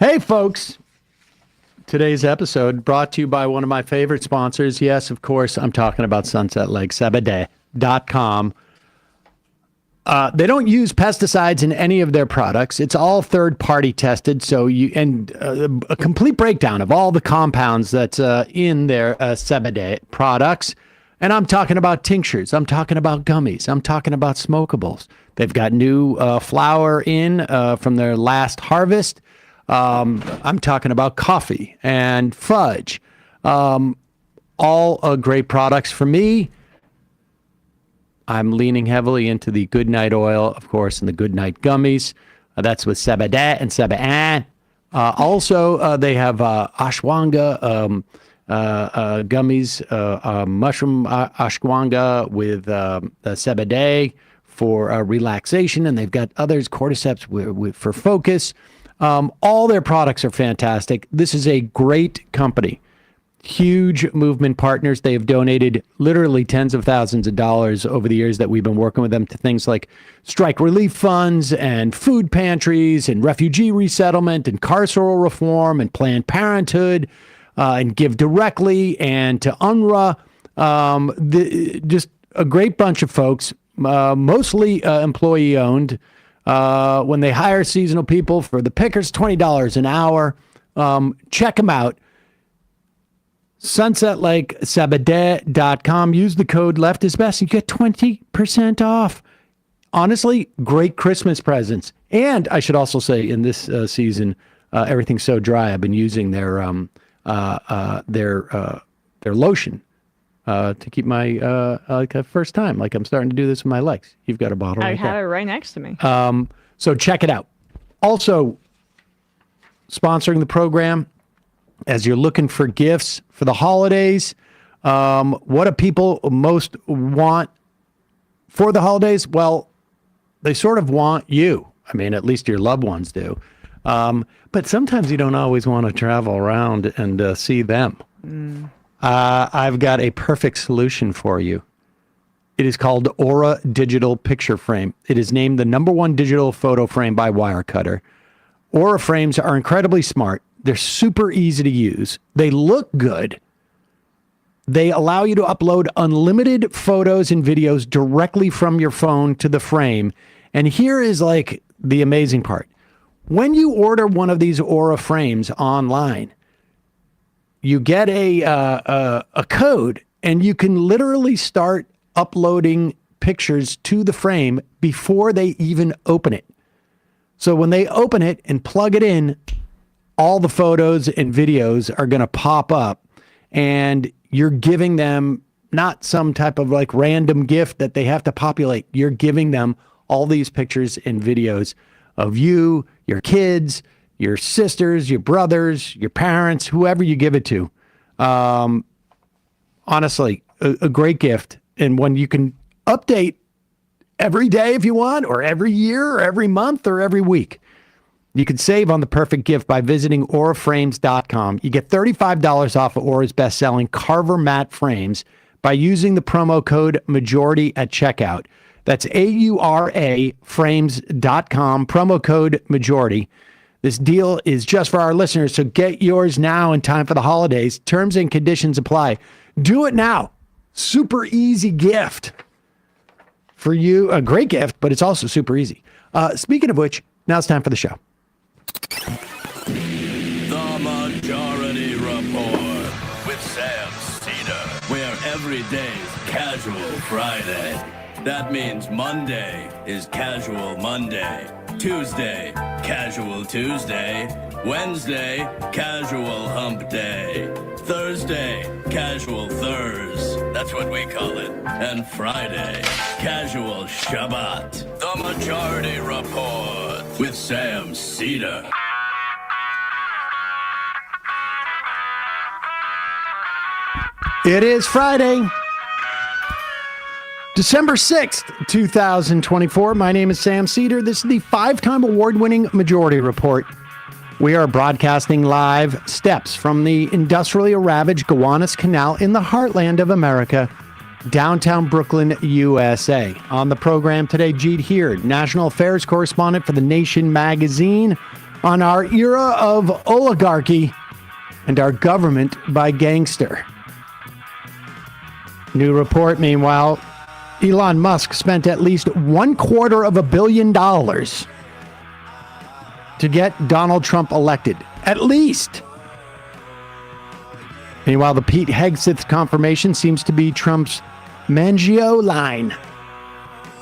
Hey, folks. Today's episode brought to you by one of my favorite sponsors. Yes, of course, I'm talking about Sunset Lake, Sebede.com. They don't use pesticides in any of their products. It's all third-party tested, so a complete breakdown of all the compounds that's in their Sebede products. And I'm talking about tinctures. I'm talking about gummies. I'm talking about smokables. They've got new flour in from their last harvest. I'm talking about coffee and fudge. All great products for me. I'm leaning heavily into the Goodnight oil, of course, and the Goodnight gummies. That's with Sebede and Sebede. Also, they have ashwagandha gummies, mushroom ashwagandha with Sebede for relaxation, and they've got others, cordyceps for focus. All their products are fantastic. This is a great company. Huge movement partners. They have donated literally tens of thousands of dollars over the years that we've been working with them to things like strike relief funds and food pantries and refugee resettlement and carceral reform and Planned Parenthood and Give Directly and to UNRWA. Just a great bunch of folks, mostly employee owned. When they hire seasonal people for the pickers, $20 an hour. Check them out. SunsetLakeSebede.com. Use the code Left is Best. You get 20% off. Honestly, great Christmas presents. And I should also say, in this season, everything's so dry. I've been using their lotion to keep my like a first time. Like I'm starting to do this with my legs. You've got a bottle. I have it right next to me. So check it out. Also, sponsoring the program. As you're looking for gifts for the holidays, what do people most want for the holidays? Well, they sort of want you. I mean, at least your loved ones do. But sometimes you don't always want to travel around and see them. I've got a perfect solution for you. It is called Aura Digital Picture Frame. It is named the #1 digital photo frame by Wirecutter. Aura frames are incredibly smart. They're super easy to use. They look good. They allow you to upload unlimited photos and videos directly from your phone to the frame. And here is like the amazing part. When you order one of these Aura frames online, you get a code and you can literally start uploading pictures to the frame before they even open it. So when they open it and plug it in, all the photos and videos are going to pop up and you're giving them not some type of like random gift that they have to populate. You're giving them all these pictures and videos of you, your kids, your sisters, your brothers, your parents, whoever you give it to. Honestly, a great gift. And one you can update every day if you want, or every year, or every month, or every week. You can save on the perfect gift by visiting auraframes.com. You get $35 off of Aura's best-selling Carver matte frames by using the promo code MAJORITY at checkout. That's AURA frames.com, promo code MAJORITY. This deal is just for our listeners, so get yours now in time for the holidays. Terms and conditions apply. Do it now. Super easy gift for you. A great gift, but it's also super easy. Speaking of which, now it's time for the show. The Majority Report with Sam Seder, where every day's Casual Friday. That means Monday is Casual Monday, Tuesday, Casual Tuesday, Wednesday, Casual Hump Day, Thursday, Casual Thurs, that's what we call it, and Friday, Casual Shabbat. The Majority Report with Sam Seder. It is Friday, December 6th, 2024. My name is Sam Seder. This is the 5-time award-winning Majority Report. We are broadcasting live steps from the industrially ravaged Gowanus Canal in the heartland of America, downtown Brooklyn, USA. On the program today, Jeet Heer, national affairs correspondent for The Nation magazine. on our era of oligarchy and our government by Gangster. New report, meanwhile, Elon Musk spent at least $250 million to get Donald Trump elected. At least. Meanwhile, the Pete Hegseth confirmation seems to be Trump's Mangio line.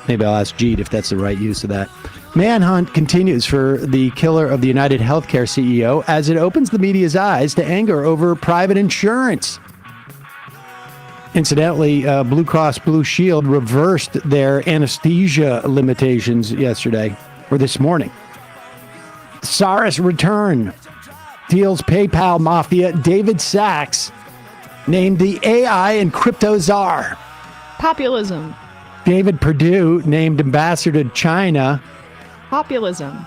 Maybe I'll ask Jeet if that's the right use of that. Manhunt continues for the killer of the United Healthcare CEO as it opens the media's eyes to anger over private insurance. Incidentally, Blue Cross Blue Shield reversed their anesthesia limitations yesterday, or this morning. Soros return. Deals PayPal mafia David Sachs named the AI and crypto czar. Populism. David Perdue named ambassador to China. Populism.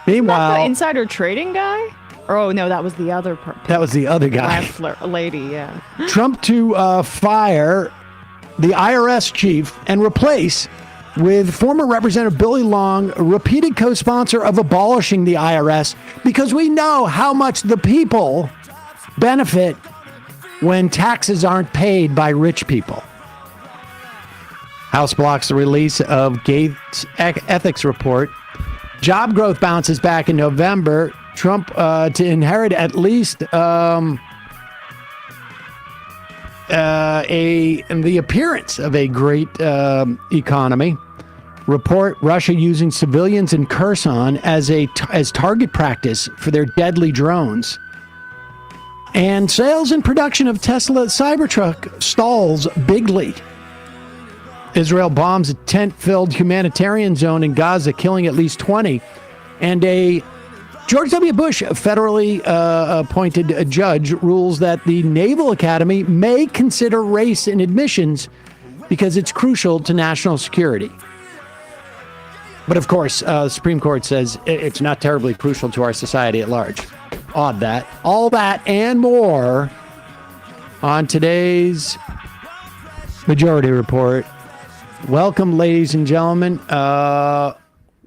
Meanwhile, Not the insider trading guy? Oh, no, that was the other person. that was the other guy. Lady, yeah. Trump to fire the IRS chief and replace with former Representative Billy Long, repeated co-sponsor of abolishing the IRS, because we know how much the people benefit when taxes aren't paid by rich people. House blocks the release of Gates' ethics report. Job growth bounces back in November. Trump to inherit at least the appearance of a great economy. Report Russia using civilians in Kherson as target practice for their deadly drones. And sales and production of Tesla Cybertruck stalls bigly. Israel bombs a tent-filled humanitarian zone in Gaza, killing at least 20. And a George W. Bush, a federally appointed judge, rules that the Naval Academy may consider race in admissions because it's crucial to national security. But of course, the Supreme Court says it's not terribly crucial to our society at large. Odd that. All that and more on today's Majority Report. Welcome, ladies and gentlemen.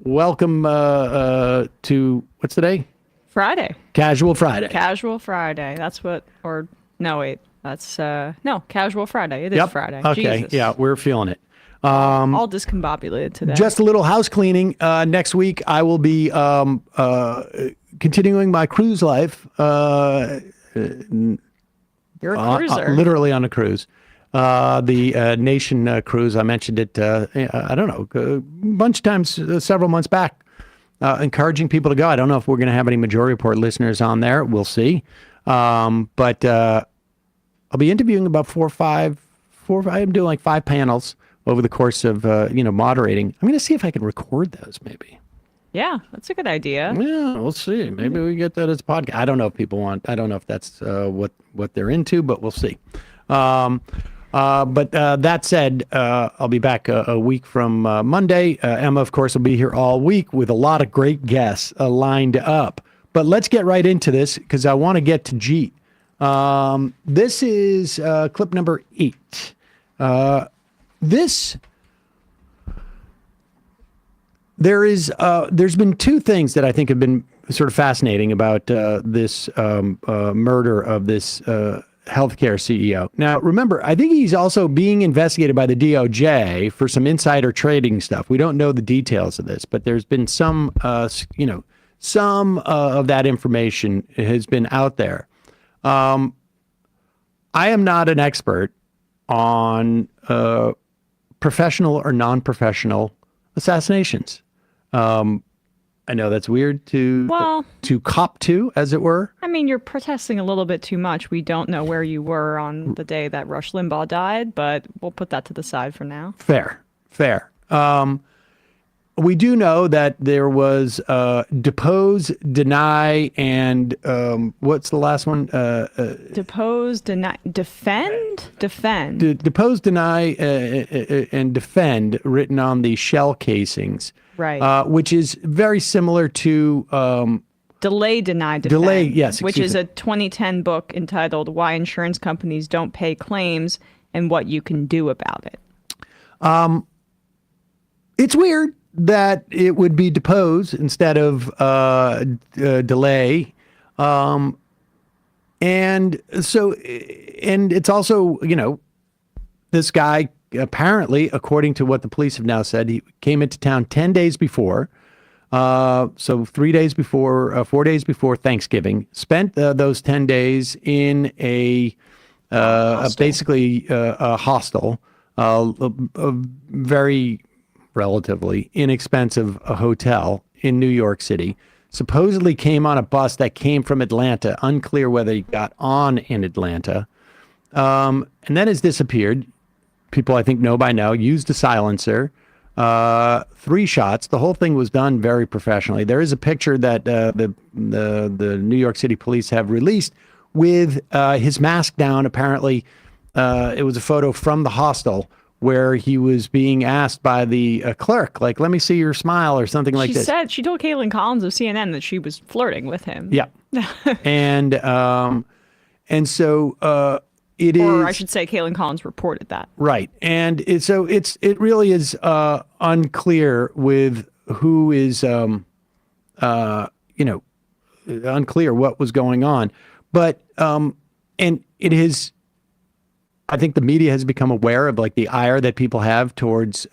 Welcome to, what's the day? Friday. Casual Friday. Casual Friday. That's what, or no, wait. That's, no, Casual Friday. It is Friday. Okay, Jesus. yeah, we're feeling it. All discombobulated today. Just a little house cleaning. Next week, I will be continuing my cruise life. You're a cruiser. Literally on a cruise. The Nation cruise, I mentioned it, I don't know, a bunch of times several months back, encouraging people to go. I don't know if we're going to have any Majority Report listeners on there. We'll see. But I'll be interviewing about I'm doing like 5 panels over the course of, moderating. I'm going to see if I can record those maybe. Yeah, that's a good idea. Yeah, we'll see. Maybe we get that as a podcast. I don't know if people want, I don't know if that's what they're into, but we'll see. But that said, I'll be back a week from Monday. Emma, of course, will be here all week with a lot of great guests lined up. But let's get right into this because I want to get to Jeet. This is clip number 8. There's been 2 things that I think have been sort of fascinating about this murder of this healthcare CEO. Now, remember, I think he's also being investigated by the DOJ for some insider trading stuff. We don't know the details of this, but there's been some of that information has been out there. I am not an expert on professional or non-professional assassinations. I know that's weird to cop to, as it were. I mean, you're protesting a little bit too much. We don't know where you were on the day that Rush Limbaugh died, but we'll put that to the side for now. Fair. We do know that there was depose, deny, and what's the last one? Depose, deny, defend. Depose, deny, and defend written on the shell casings. Right. Which is very similar to Delay, Deny, Defend. Delay, yes. Which is a 2010 book entitled Why Insurance Companies Don't Pay Claims and What You Can Do About It. It's weird. that it would be depose instead of delay. And it's also, this guy apparently, according to what the police have now said, he came into town 10 days before. So 4 days before Thanksgiving, spent those 10 days in basically a hostel, a very relatively inexpensive hotel in New York City. Supposedly came on a bus that came from Atlanta. Unclear whether he got on in Atlanta. And then has disappeared. People I think know by now, used a silencer. 3 shots. The whole thing was done very professionally. There is a picture that the New York City police have released with his mask down. Apparently, it was a photo from the hostel where he was being asked by the clerk, like, let me see your smile or something like this. She told Caitlin Collins of CNN that she was flirting with him. Yeah. and so it is. Or I should say Caitlin Collins reported that. Right. And it really is unclear with who is, unclear what was going on. But, and it is, I think the media has become aware of like the ire that people have towards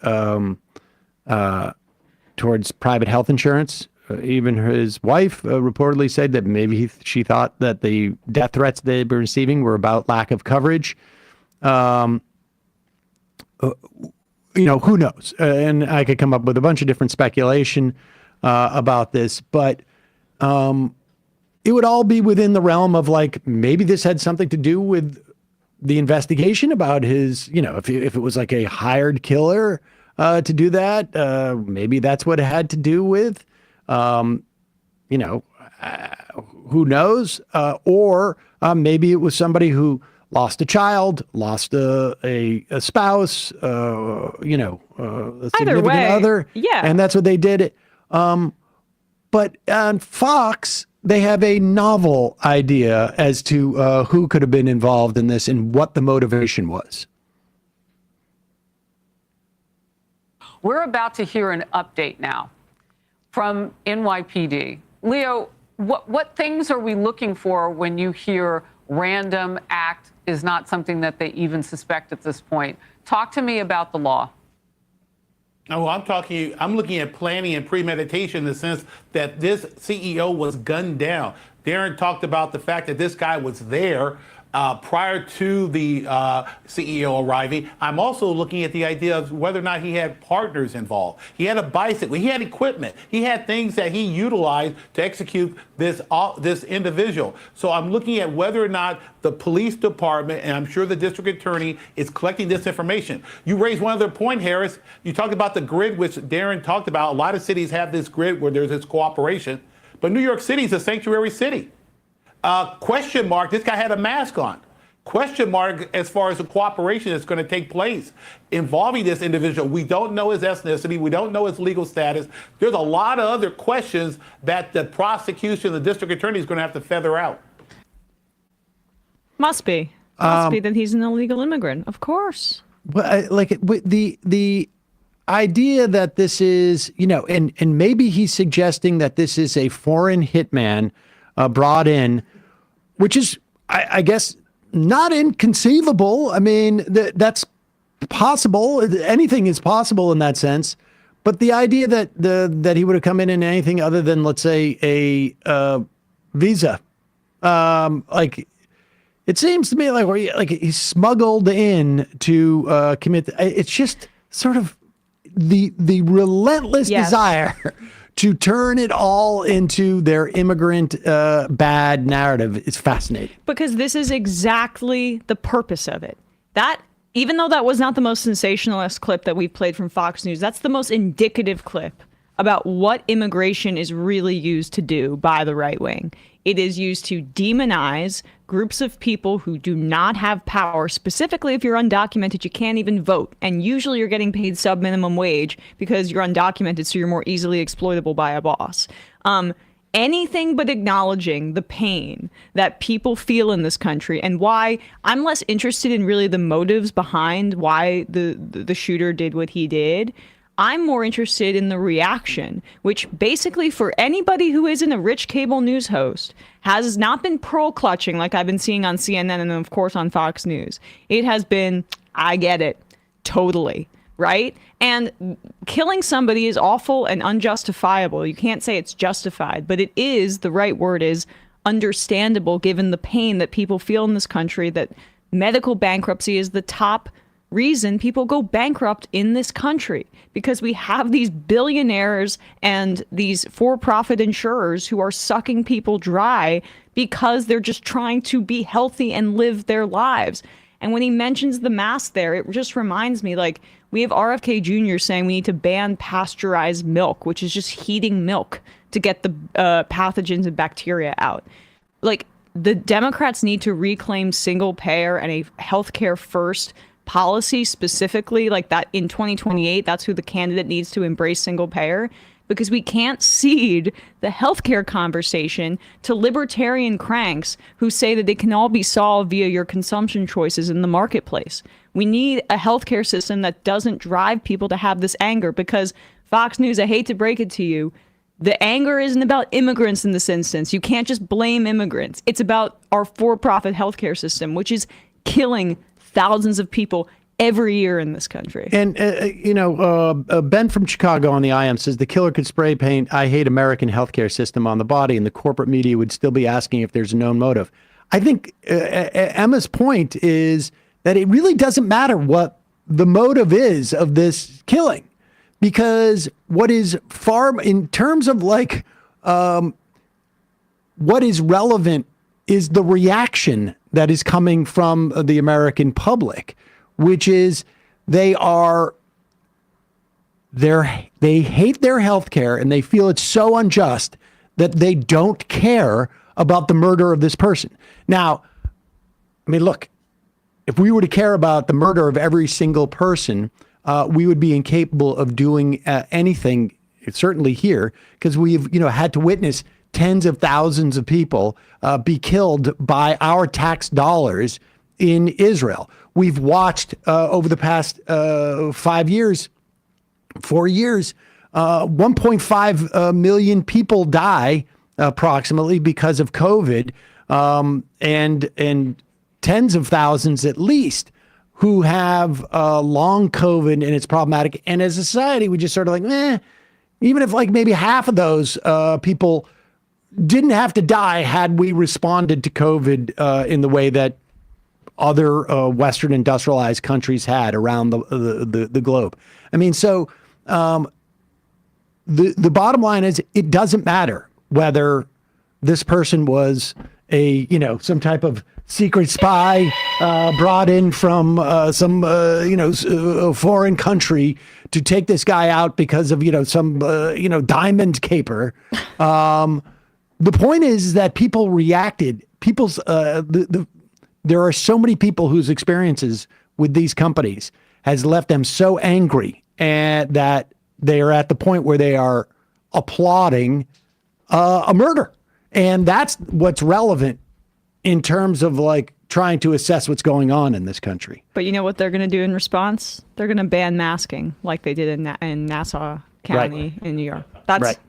private health insurance. Even his wife reportedly said that maybe she thought that the death threats they've been receiving were about lack of coverage. Who knows? And I could come up with a bunch of different speculation about this, but it would all be within the realm of like, maybe this had something to do with the investigation about his, if it was like a hired killer to do that, maybe that's what it had to do with, who knows? Or maybe it was somebody who lost a child, lost a spouse, a significant other. Yeah. And that's what they did. But on Fox, they have a novel idea as to who could have been involved in this and what the motivation was. We're about to hear an update now from NYPD. Leo, what things are we looking for when you hear random act is not something that they even suspect at this point? Talk to me about the law. Oh, I'm looking at planning and premeditation in the sense that this CEO was gunned down. Darren talked about the fact that this guy was there prior to the CEO arriving. I'm also looking at the idea of whether or not he had partners involved. He had a bicycle. He had equipment. He had things that he utilized to execute this individual. So I'm looking at whether or not the police department, and I'm sure the district attorney, is collecting this information. You raised one other point, Harris. You talked about the grid, which Darren talked about. A lot of cities have this grid where there's this cooperation. But New York City is a sanctuary city. Question mark, this guy had a mask on. Question mark as far as the cooperation that's going to take place involving this individual. We don't know his ethnicity. We don't know his legal status. There's a lot of other questions that the prosecution, the district attorney is going to have to feather out. Must be that he's an illegal immigrant. Of course. But the idea that this is, and maybe he's suggesting that this is a foreign hitman brought in, which is, I guess, not inconceivable. I mean, that's possible. Anything is possible in that sense. But the idea that he would have come in anything other than, let's say, a visa, it seems to me like he's smuggled in to commit. It's just sort of the relentless desire to turn it all into their immigrant bad narrative is fascinating. Because this is exactly the purpose of it. That, even though that was not the most sensationalist clip that we've played from Fox News, that's the most indicative clip about what immigration is really used to do by the right wing. It is used to demonize groups of people who do not have power. Specifically, if you're undocumented, you can't even vote. And usually you're getting paid sub-minimum wage because you're undocumented, so you're more easily exploitable by a boss. Anything but acknowledging the pain that people feel in this country and why I'm less interested in really the motives behind why the shooter did what he did. I'm more interested in the reaction, which basically for anybody who isn't a rich cable news host has not been pearl clutching like I've been seeing on CNN and of course on Fox News. It has been, I get it, totally, right? And killing somebody is awful and unjustifiable. You can't say it's justified, but it is, the right word is understandable given the pain that people feel in this country, that medical bankruptcy is the top reason people go bankrupt in this country, because we have these billionaires and these for-profit insurers who are sucking people dry because they're just trying to be healthy and live their lives. And when he mentions the mask there, it just reminds me, like, we have RFK Jr. saying we need to ban pasteurized milk, which is just heating milk to get the pathogens and bacteria out. Like, the Democrats need to reclaim single payer and a healthcare first policy specifically, like that in 2028, that's who the candidate needs to embrace single payer, because we can't cede the healthcare conversation to libertarian cranks who say that they can all be solved via your consumption choices in the marketplace. We need a healthcare system that doesn't drive people to have this anger, because Fox News, I hate to break it to you, the anger isn't about immigrants in this instance. You can't just blame immigrants. It's about our for-profit healthcare system, which is killing thousands of people every year in this country. And, Ben from Chicago on the IM says the killer could spray paint "I hate American healthcare system" on the body, and the corporate media would still be asking if there's a known motive. I think Emma's point is that it really doesn't matter what the motive is of this killing, because what is far, in terms of like, what is relevant is the reaction that is coming from the American public, which is they hate their health care and they feel it's so unjust that they don't care about the murder of this person. Now, I mean, look, if we were to care about the murder of every single person, we would be incapable of doing anything, certainly here, because we've, had to witness tens of thousands of people be killed by our tax dollars in Israel. We've watched over the past 4 years, 1.5 million people die approximately because of COVID, and tens of thousands at least who have long COVID, and it's problematic. And as a society, we just sort of like, even if like maybe half of those people didn't have to die had we responded to COVID in the way that other Western industrialized countries had around the globe. I mean, so the bottom line is it doesn't matter whether this person was some type of secret spy brought in from some foreign country to take this guy out because of some diamond caper. The point is that people reacted. There are so many people whose experiences with these companies has left them so angry, and that they are at the point where they are applauding a murder. And that's what's relevant in terms of like trying to assess what's going on in this country. But you know what they're going to do in response? They're going to ban masking like they did in Nassau County in New York.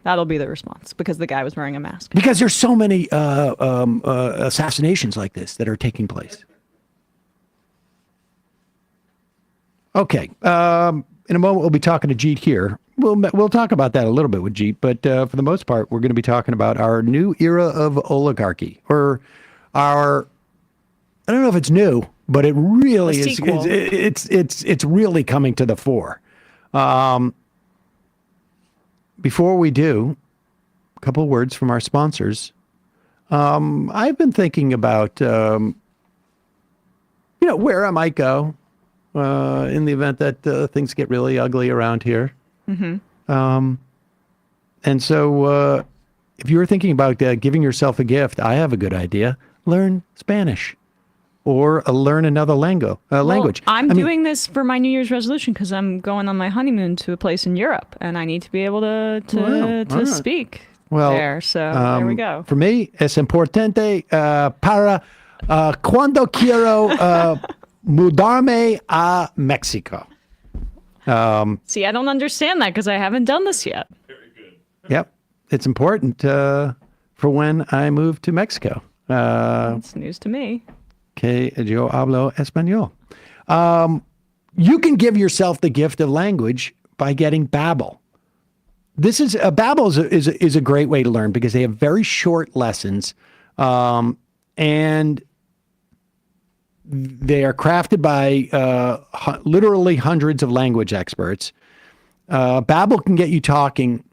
That'll be the response, because the guy was wearing a mask. Because there's so many assassinations like this that are taking place. Okay. In a moment, we'll be talking to Jeet Heer. We'll talk about that a little bit with Jeet, but for the most part, we're going to be talking about our new era of oligarchy, or I don't know if it's new, but it really is. It's really coming to the fore. Before we do, a couple of words from our sponsors. I've been thinking about, where I might go in the event that things get really ugly around here. Mm-hmm. And so if you were thinking about giving yourself a gift, I have a good idea. Learn Spanish. Or learn another language. I'm doing this for my New Year's resolution because I'm going on my honeymoon to a place in Europe, and I need to be able to speak there. So there we go. For me, es importante para cuando quiero mudarme a Mexico. See, I don't understand that because I haven't done this yet. Yep. It's important for when I move to Mexico. It's news to me. Que yo hablo español. You can give yourself the gift of language by getting Babbel. This is Babbel is a great way to learn because they have very short lessons, and they are crafted by literally hundreds of language experts. Babbel can get you talking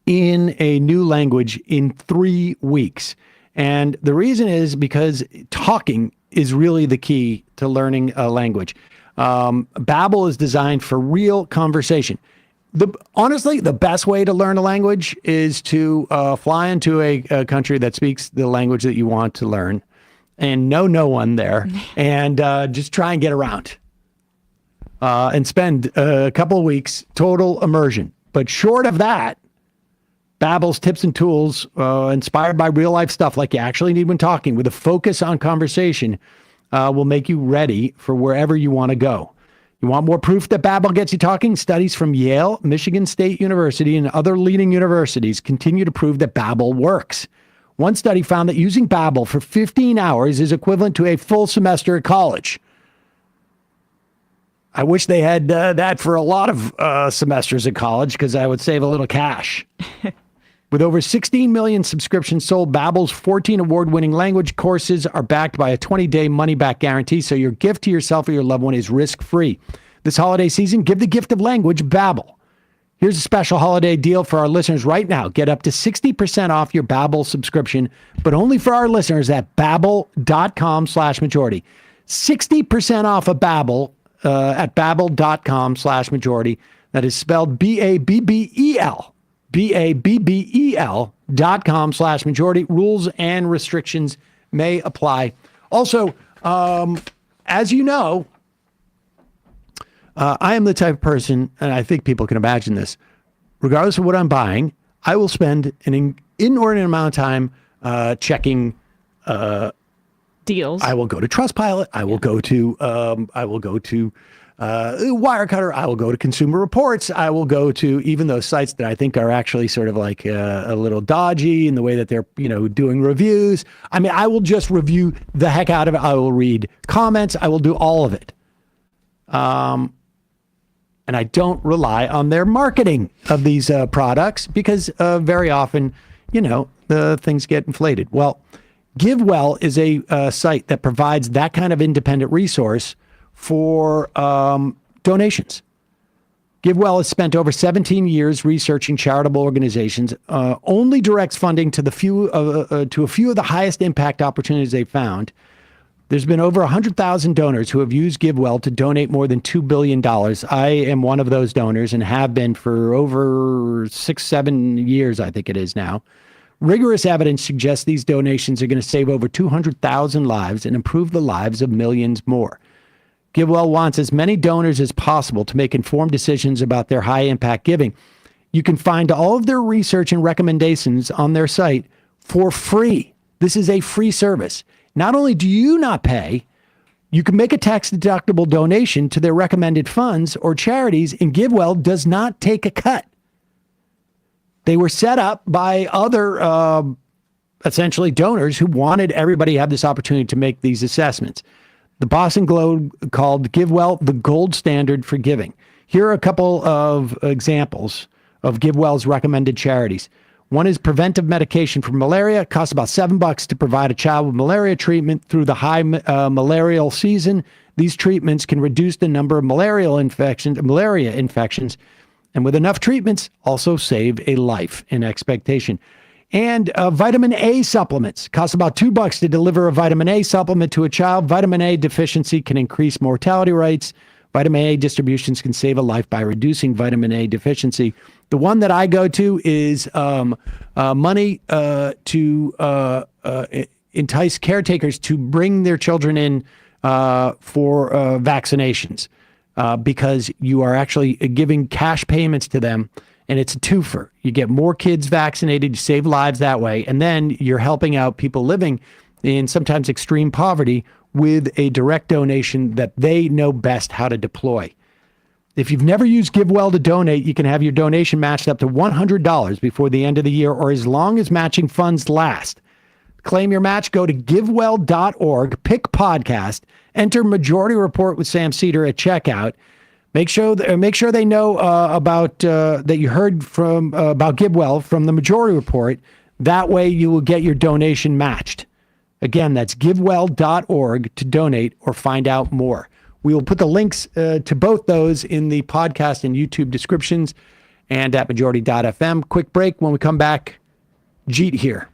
in a new language in 3 weeks. And the reason is because talking is really the key to learning a language. Babbel is designed for real conversation. Honestly, the best way to learn a language is to fly into a country that speaks the language that you want to learn and know no one there and just try and get around and spend a couple of weeks total immersion. But short of that, Babbel's tips and tools inspired by real life stuff like you actually need when talking with a focus on conversation will make you ready for wherever you want to go. You want more proof that Babbel gets you talking? Studies from Yale, Michigan State University, and other leading universities continue to prove that Babbel works. One study found that using Babbel for 15 hours is equivalent to a full semester at college. I wish they had that for a lot of semesters at college because I would save a little cash. With over 16 million subscriptions sold, Babbel's 14 award-winning language courses are backed by a 20-day money-back guarantee, so your gift to yourself or your loved one is risk-free. This holiday season, give the gift of language, Babbel. Here's a special holiday deal for our listeners right now. Get up to 60% off your Babbel subscription, but only for our listeners at babbel.com/majority. 60% off of Babbel at babbel.com/majority. That is spelled Babbel. Babbel.com/majority. Rules and restrictions may apply. Also, as you know, I am the type of person, and I think people can imagine this, regardless of what I'm buying, I will spend an inordinate amount of time checking deals. I will go to Trustpilot. I will go to Wirecutter. I will go to Consumer Reports. I will go to even those sites that I think are actually sort of like a little dodgy in the way that they're, doing reviews. I mean, I will just review the heck out of it. I will read comments. I will do all of it. And I don't rely on their marketing of these products because very often, the things get inflated. Well, GiveWell is a site that provides that kind of independent resource for donations. GiveWell has spent over 17 years researching charitable organizations, only directs funding to a few of the highest impact opportunities they found. There's been over 100,000 donors who have used GiveWell to donate more than $2 billion. I am one of those donors and have been for over 6-7 years, I think it is now. Rigorous evidence suggests these donations are going to save over 200,000 lives and improve the lives of millions more. GiveWell wants as many donors as possible to make informed decisions about their high-impact giving. You can find all of their research and recommendations on their site for free. This is a free service. Not only do you not pay, you can make a tax-deductible donation to their recommended funds or charities, and GiveWell does not take a cut. They were set up by other, essentially, donors who wanted everybody to have this opportunity to make these assessments. The Boston Globe called GiveWell the gold standard for giving. Here are a couple of examples of GiveWell's recommended charities. One is preventive medication for malaria. It costs about $7 to provide a child with malaria treatment through the high malarial season. These treatments can reduce the number of malaria infections, and with enough treatments, also save a life in expectation. And vitamin A supplements cost about $2 to deliver a vitamin A supplement to a child. Vitamin A deficiency can increase mortality rates. Vitamin A distributions can save a life by reducing vitamin A deficiency. The one that I go to is money to entice caretakers to bring their children in for vaccinations because you are actually giving cash payments to them. And it's a twofer. You get more kids vaccinated, you save lives that way, and then you're helping out people living in sometimes extreme poverty with a direct donation that they know best how to deploy. If you've never used GiveWell to donate, you can have your donation matched up to $100 before the end of the year or as long as matching funds last. Claim your match, go to givewell.org, pick podcast, enter Majority Report with Sam Seder at checkout. Make sure they know about that you heard from about GiveWell from the Majority Report. That way you will get your donation matched. Again, that's givewell.org to donate or find out more. We will put the links to both those in the podcast and YouTube descriptions and at majority.fm. Quick break. When we come back, Jeet Heer.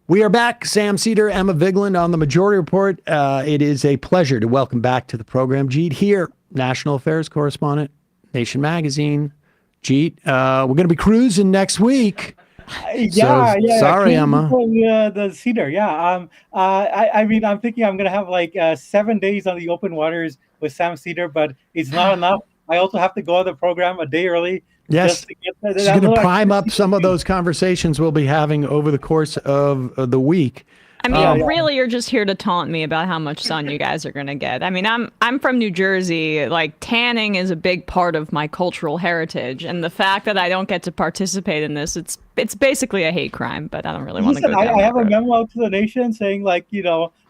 We are back. Sam Seder, Emma Vigeland on the Majority Report. It is a pleasure to welcome back to the program Jeet Heer, National Affairs Correspondent, Nation Magazine. Jeet, we're going to be cruising next week. Sorry, Emma. The Cedar, yeah. I mean, I'm thinking I'm going to have like 7 days on the open waters with Sam Seder, but it's not enough. I also have to go on the program a day early. Yes, she's going to prime up some of those conversations we'll be having over the course of the week. I mean, really, you're just here to taunt me about how much sun you guys are going to get. I mean, I'm from New Jersey. Like, tanning is a big part of my cultural heritage, and the fact that I don't get to participate in this, it's basically a hate crime. But I don't really want to go down I have that a road. memo out to the nation saying, like,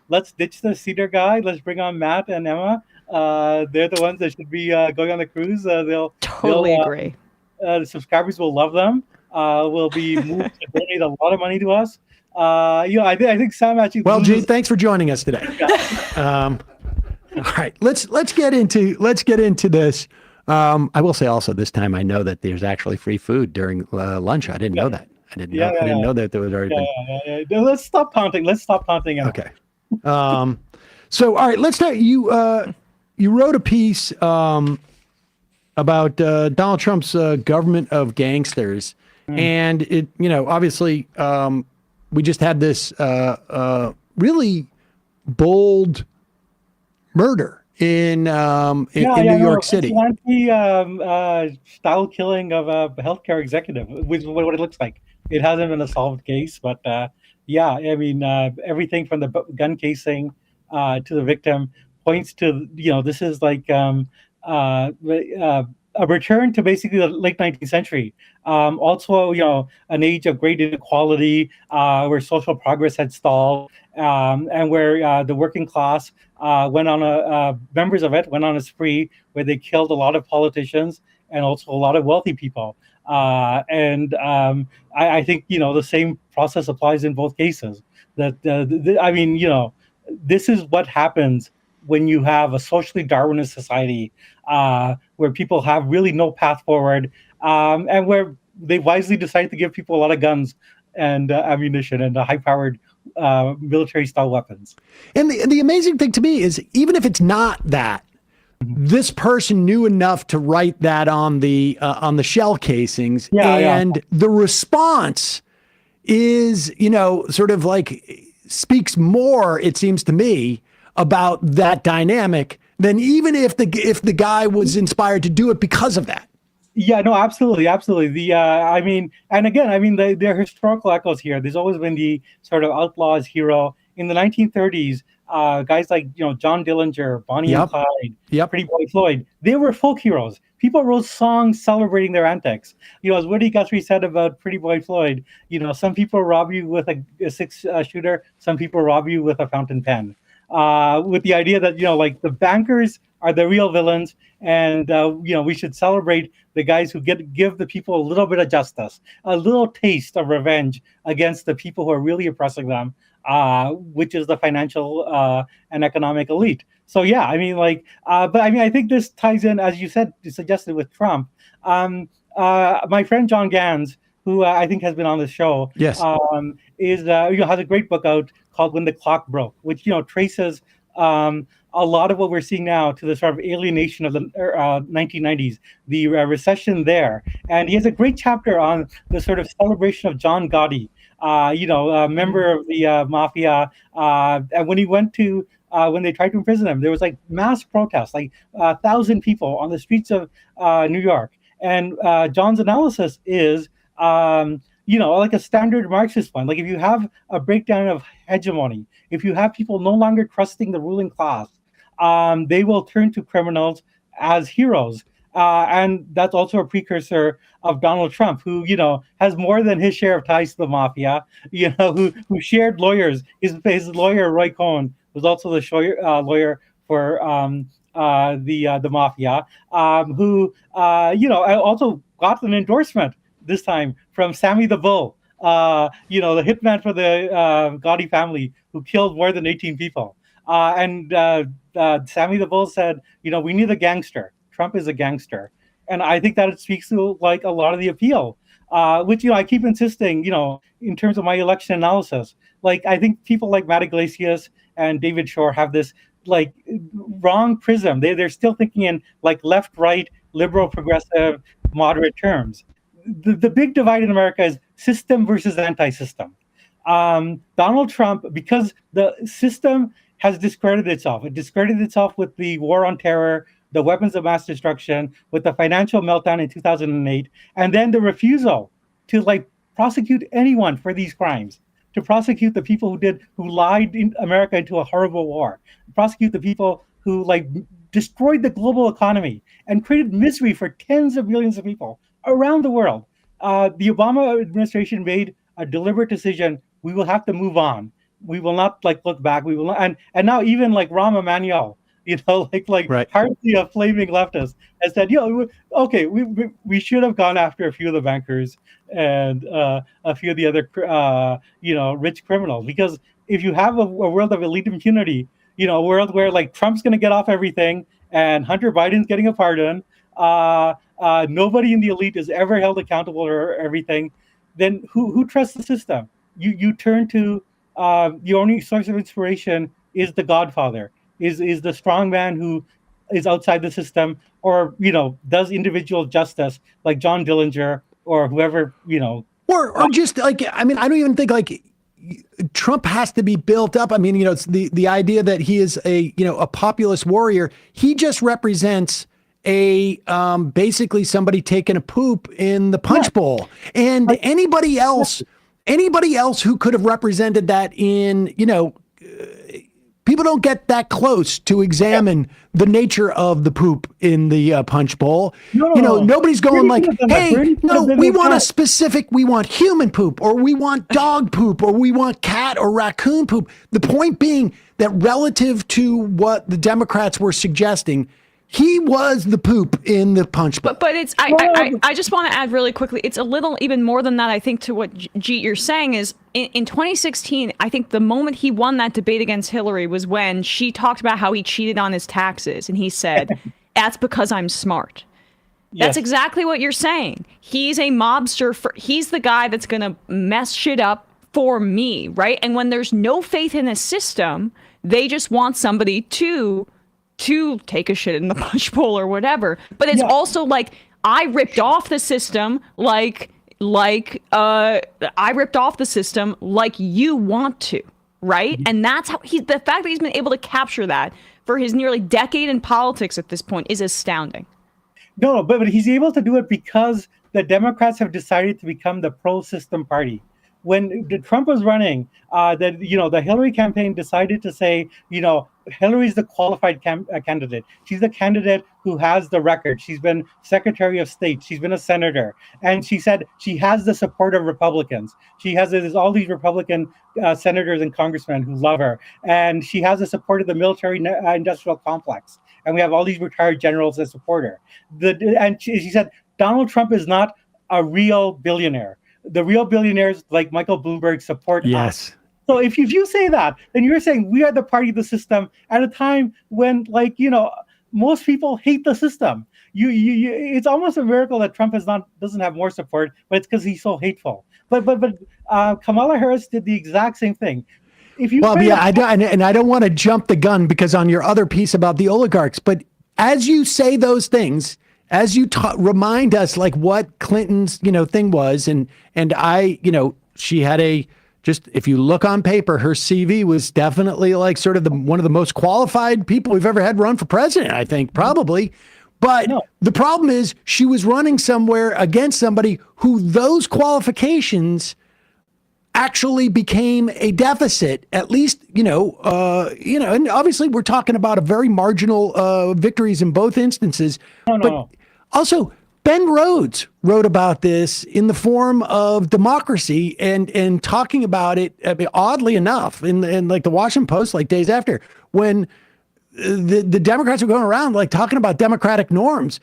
let's ditch the Cedar guy. Let's bring on Matt and Emma. They're the ones that should be going on the cruise. They'll agree. The subscribers will love them. Will be moved to donate a lot of money to us. I think Sam actually. Well, Jeet, thanks for joining us today. All right, let's get into this. I will say also this time I know that there's actually free food during lunch. I didn't know that. I didn't know that there was already been. Let's stop taunting. Emma. Okay. So all right, let's start. You wrote a piece about Donald Trump's government of gangsters, and it obviously we just had this really bold murder in New York City. Style killing of a healthcare executive, which is what it looks like. It hasn't been a solved case, but I mean, everything from the gun casing to the victim points to this is like a return to basically the late 19th century. Also, an age of great inequality, where social progress had stalled, and where the working class members of it went on a spree where they killed a lot of politicians and also a lot of wealthy people. I think the same process applies in both cases. I mean, this is what happens when you have a socially Darwinist society where people have really no path forward, and where they wisely decide to give people a lot of guns and ammunition and high-powered military-style weapons. And the amazing thing to me is, even if it's not that, this person knew enough to write that on the shell casings, the response is, sort of like speaks more, it seems to me, about that dynamic than even if the guy was inspired to do it because of that. Yeah, no, absolutely. There are historical echoes here. There's always been the sort of outlaw's hero in the 1930s, guys like John Dillinger, Bonnie and Clyde, Pretty Boy Floyd, they were folk heroes. People wrote songs celebrating their antics. As Woody Guthrie said about Pretty Boy Floyd, some people rob you with a six shooter, some people rob you with a fountain pen. With the idea that like the bankers are the real villains, and we should celebrate the guys who give the people a little bit of justice, a little taste of revenge against the people who are really oppressing them, which is the financial and economic elite. So yeah, I mean, but I mean, I think this ties in, as you suggested with Trump. My friend John Gans, who I think has been on the show, yes, has a great book out called "When the Clock Broke," which traces a lot of what we're seeing now to the sort of alienation of the 1990s, the recession there. And he has a great chapter on the sort of celebration of John Gotti, a member of the mafia. And when he went to, when they tried to imprison him, there was like mass protests, like 1,000 people on the streets of New York. And John's analysis is, like a standard Marxist one. Like if you have a breakdown of hegemony, if you have people no longer trusting the ruling class, they will turn to criminals as heroes. And that's also a precursor of Donald Trump, who, has more than his share of ties to the mafia, who shared lawyers. His lawyer, Roy Cohn, was also the lawyer for the mafia, who, also got an endorsement this time from Sammy the Bull, the hitman for the Gotti family, who killed more than 18 people. And Sammy the Bull said, we need a gangster. Trump is a gangster. And I think that it speaks to like a lot of the appeal, which, I keep insisting, in terms of my election analysis. Like, I think people like Matt Iglesias and David Shore have this like wrong prism. They're still thinking in like left, right, liberal, progressive, moderate terms. The big divide in America is system versus anti-system. Donald Trump, because the system has discredited itself. It discredited itself with the war on terror, the weapons of mass destruction, with the financial meltdown in 2008, and then the refusal to like prosecute anyone for these crimes, to prosecute the people who lied in America into a horrible war, prosecute the people who like destroyed the global economy and created misery for tens of millions of people around the world. The Obama administration made a deliberate decision. We will have to move on. We will not like look back. We will not, and now even like Rahm Emanuel, right, hardly a flaming leftist, has said, okay, we should have gone after a few of the bankers and a few of the other rich criminals, because if you have a world of elite impunity, a world where like Trump's going to get off everything and Hunter Biden's getting a pardon, nobody in the elite is ever held accountable for everything, then who trusts the system? You turn to your only source of inspiration is the Godfather, is the strong man who is outside the system, or does individual justice like John Dillinger or whoever, or just like, I mean, I don't even think like Trump has to be built up. I mean, it's the idea that he is a populist warrior. He just represents a basically somebody taking a poop in the punch bowl, and anybody else who could have represented that in, people don't get that close to examine the nature of the poop in the punch bowl. No. Nobody's going like, hey, no, we want a specific, we want human poop, or we want dog poop, or we want cat or raccoon poop. The point being that relative to what the Democrats were suggesting, he was the poop in the punch bowl. But it's I just want to add really quickly, it's a little even more than that, I think, to what Jeet you're saying is in 2016, I think the moment he won that debate against Hillary was when she talked about how he cheated on his taxes, and he said, that's because I'm smart. That's exactly what you're saying. He's a mobster. He's the guy that's going to mess shit up for me, right? And when there's no faith in a system, they just want somebody to take a shit in the punch bowl or whatever. But it's also like, I ripped off the system like you want to, right? And that's how the fact that he's been able to capture that for his nearly decade in politics at this point is astounding. No, but he's able to do it because the Democrats have decided to become the pro-system party. when Trump was running, that the Hillary campaign decided to say, Hillary's the qualified candidate. She's the candidate who has the record. She's been Secretary of State. She's been a senator, and she said she has the support of Republicans. There's all these Republican senators and congressmen who love her, and she has the support of the military-industrial complex. And we have all these retired generals that support her. And she said Donald Trump is not a real billionaire. The real billionaires like Michael Bloomberg support us. So if you say that, then you're saying we are the party of the system at a time when, most people hate the system. It's almost a miracle that Trump doesn't have more support, but it's because he's so hateful. But Kamala Harris did the exact same thing. I don't want to jump the gun because on your other piece about the oligarchs, but as you say those things, as you remind us like what Clinton's thing was, and she had if you look on paper, her CV was definitely like sort of one of the most qualified people we've ever had run for president, I think, probably. But the problem is she was running somewhere against somebody who those qualifications actually became a deficit, at least, and obviously we're talking about a very marginal victories in both instances. Also, Ben Rhodes wrote about this in the form of Democracy and talking about it, oddly enough, in like the Washington Post, like days after, when the Democrats were going around like talking about democratic norms.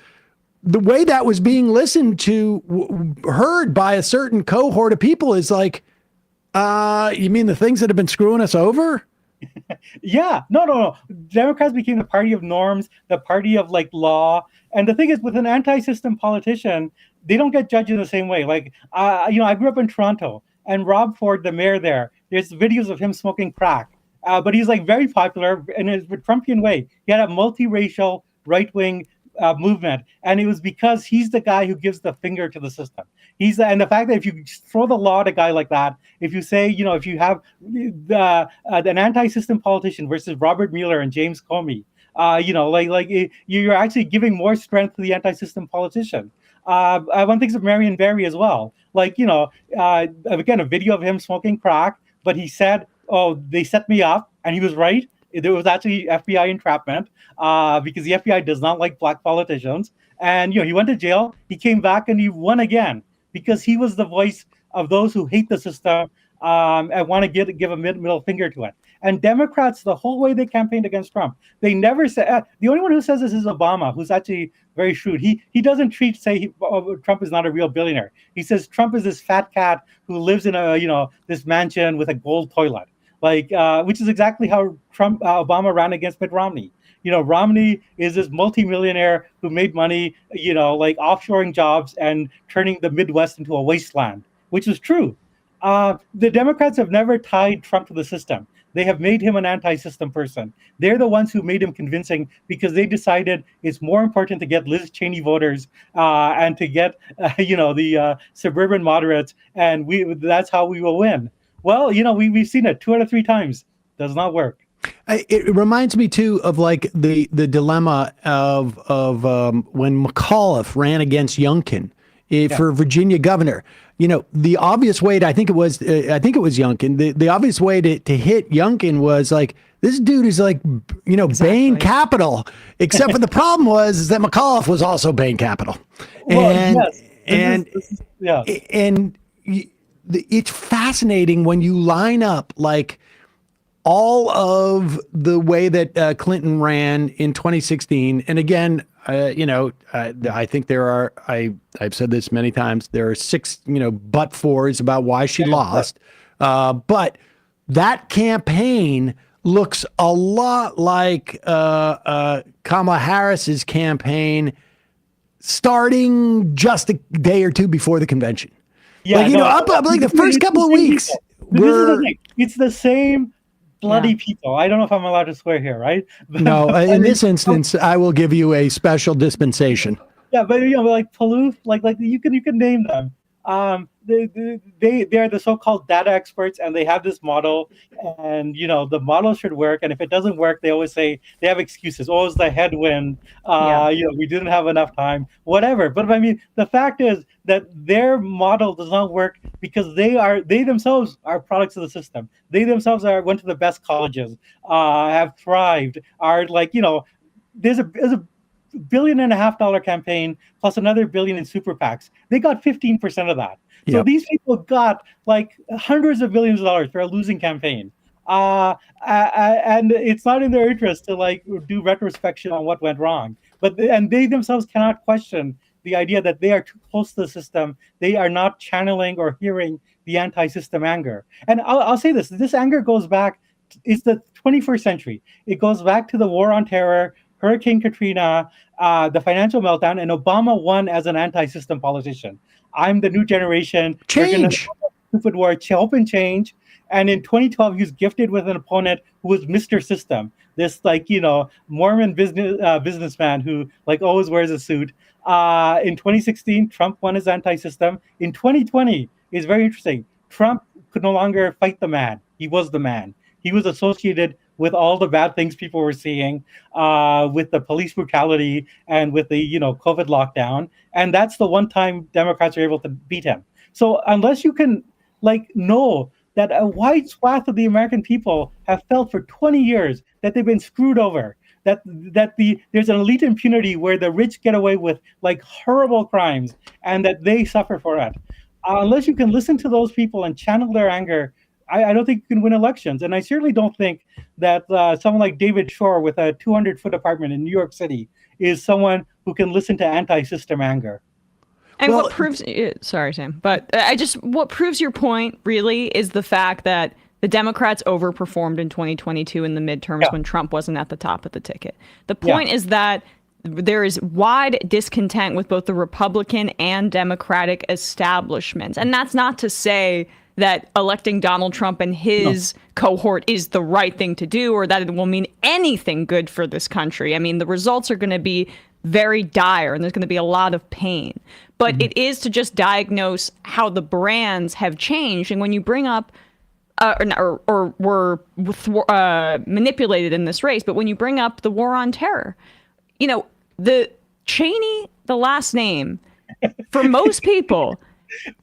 The way that was being listened to, heard by a certain cohort of people is like, you mean the things that have been screwing us over? Yeah, no. Democrats became the party of norms, the party of like law. And the thing is, with an anti-system politician, they don't get judged in the same way. Like, I grew up in Toronto, and Rob Ford, the mayor there's videos of him smoking crack. But he's like very popular in his Trumpian way. He had a multiracial right-wing movement, and it was because he's the guy who gives the finger to the system. And the fact that if you throw the law at a guy like that, if you say, if you have an anti-system politician versus Robert Mueller and James Comey, you're actually giving more strength to the anti-system politician. One thinks of Marion Barry as well. Again, a video of him smoking crack, but he said, "Oh, they set me up," and he was right. There was actually FBI entrapment because the FBI does not like black politicians. And he went to jail. He came back and he won again because he was the voice of those who hate the system and want to give a middle finger to it. And Democrats, the whole way they campaigned against Trump, they never said. The only one who says this is Obama, who's actually very shrewd. He doesn't Trump is not a real billionaire. He says Trump is this fat cat who lives in this mansion with a gold toilet. Which is exactly how Obama ran against Mitt Romney. Romney is this multimillionaire who made money, offshoring jobs and turning the Midwest into a wasteland, which is true. The Democrats have never tied Trump to the system. They have made him an anti-system person. They're the ones who made him convincing because they decided it's more important to get Liz Cheney voters and to get, the suburban moderates, and that's how we will win. Well, we've seen it 2 out of 3 times. Does not work. It reminds me too of like the dilemma of when McAuliffe ran against Youngkin for Virginia governor. The obvious way I think it was Youngkin. The obvious way to hit Youngkin was like, this dude is like, Bain Capital, except for the problem is that McAuliffe was also Bain Capital. It's fascinating when you line up like all of the way that Clinton ran in 2016. And again, I think I've said this many times, there are 6, but fors about why she lost. But that campaign looks a lot like Kamala Harris's campaign starting just a day or two before the convention. Yeah, up like the first couple of weeks. It's the same bloody people. I don't know if I'm allowed to swear here, right? No, in this instance, I will give you a special dispensation. Yeah, but like Palouf, like you can name them. They are the so-called data experts, and they have this model, and the model should work. And if it doesn't work, they always say they have excuses. Oh, it's the headwind. We didn't have enough time, whatever. But I mean, the fact is that their model does not work because they themselves are products of the system. They themselves went to the best colleges, have thrived, are like there's a $1.5 billion campaign plus another billion in super PACs. They got 15% of that. So these people got like hundreds of billions of dollars for a losing campaign. And it's not in their interest to like do retrospection on what went wrong. And they themselves cannot question the idea that they are too close to the system. They are not channeling or hearing the anti-system anger. And I'll say this anger goes back, it's the 21st century. It goes back to the war on terror, Hurricane Katrina, the financial meltdown, and Obama won as an anti-system politician. I'm the new generation. Change. Stupid war, hope and change. And in 2012, he was gifted with an opponent who was Mr. System. This Mormon businessman who like always wears a suit. In 2016, Trump won as anti-system. In 2020, it's very interesting. Trump could no longer fight the man. He was the man. He was associated with all the bad things people were seeing, with the police brutality and with the COVID lockdown, and that's the one time Democrats are able to beat him. So unless you can know that a wide swath of the American people have felt for 20 years that they've been screwed over, that there's an elite impunity where the rich get away with like horrible crimes and that they suffer for it. Unless you can listen to those people and channel their anger, I don't think you can win elections. And I certainly don't think that someone like David Shore with a 200-foot apartment in New York City is someone who can listen to anti-system anger. And what proves, sorry, Sam, but what proves your point really is the fact that the Democrats overperformed in 2022 in the midterms when Trump wasn't at the top of the ticket. The point is that there is wide discontent with both the Republican and Democratic establishments. And that's not to say that electing Donald Trump and his cohort is the right thing to do or that it will mean anything good for this country. I mean, the results are going to be very dire and there's going to be a lot of pain. But it is to just diagnose how the brands have changed. And when you bring up or were manipulated in this race, but when you bring up the war on terror, the Cheney, the last name, for most people,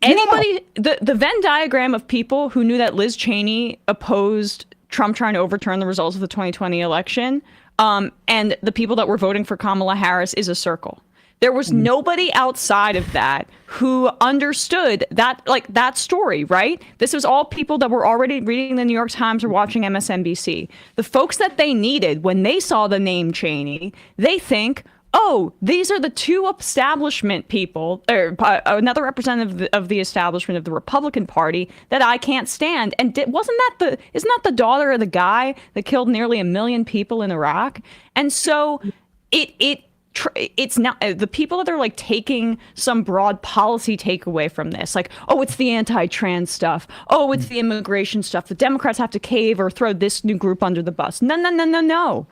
anybody, the Venn diagram of people who knew that Liz Cheney opposed Trump trying to overturn the results of the 2020 election, and the people that were voting for Kamala Harris is a circle. There was nobody outside of that who understood that story, right? This was all people that were already reading the New York Times or watching MSNBC. The folks that they needed when they saw the name Cheney, they think, oh, these are the two establishment people, or another representative of the establishment of the Republican Party that I can't stand. And isn't that the daughter of the guy that killed nearly 1 million people in Iraq? And so it's not the people that are like taking some broad policy takeaway from this, like, oh, it's the anti-trans stuff. Oh, it's the immigration stuff. The Democrats have to cave or throw this new group under the bus. No.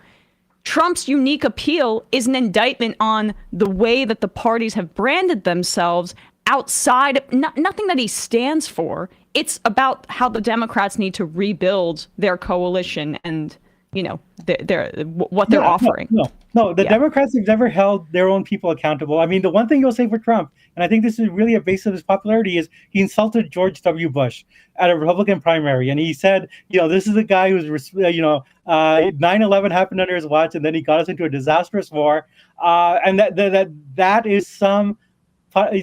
Trump's unique appeal is an indictment on the way that the parties have branded themselves outside nothing that he stands for. It's about how the Democrats need to rebuild their coalition and what they're offering. No, the Democrats have never held their own people accountable. I mean, the one thing you'll say for Trump, and I think this is really a base of his popularity, is he insulted George W. Bush at a Republican primary. And he said, this is the guy who's, 9/11 happened under his watch, and then he got us into a disastrous war. And that is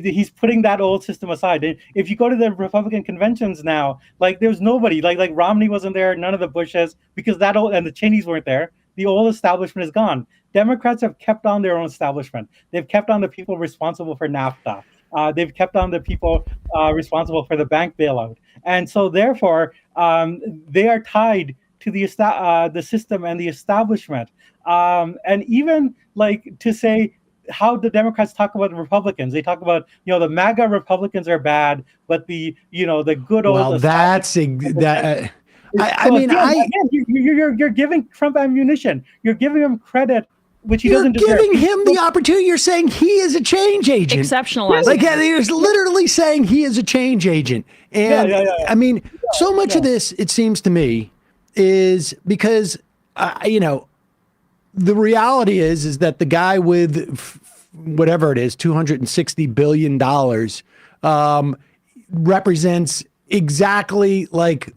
he's putting that old system aside. And if you go to the Republican conventions now, like there's nobody, like Romney wasn't there, none of the Bushes, because and the Cheneys weren't there. The old establishment is gone. Democrats have kept on their own establishment. They've kept on the people responsible for NAFTA. They've kept on the people responsible for the bank bailout. And so therefore, they are tied to the system and the establishment. And even like to say, how the Democrats talk about the Republicans. They talk about, the MAGA Republicans are bad, but the good old. Well, that's that. You're giving Trump ammunition. You're giving him credit which he You're doesn't deserve. giving him the opportunity. You're saying he is a change agent. Exceptionalizing. Like you're literally saying he is a change agent. And I mean, so much of this, it seems to me, is because, the reality is that the guy with whatever it is, $260 billion, represents exactly like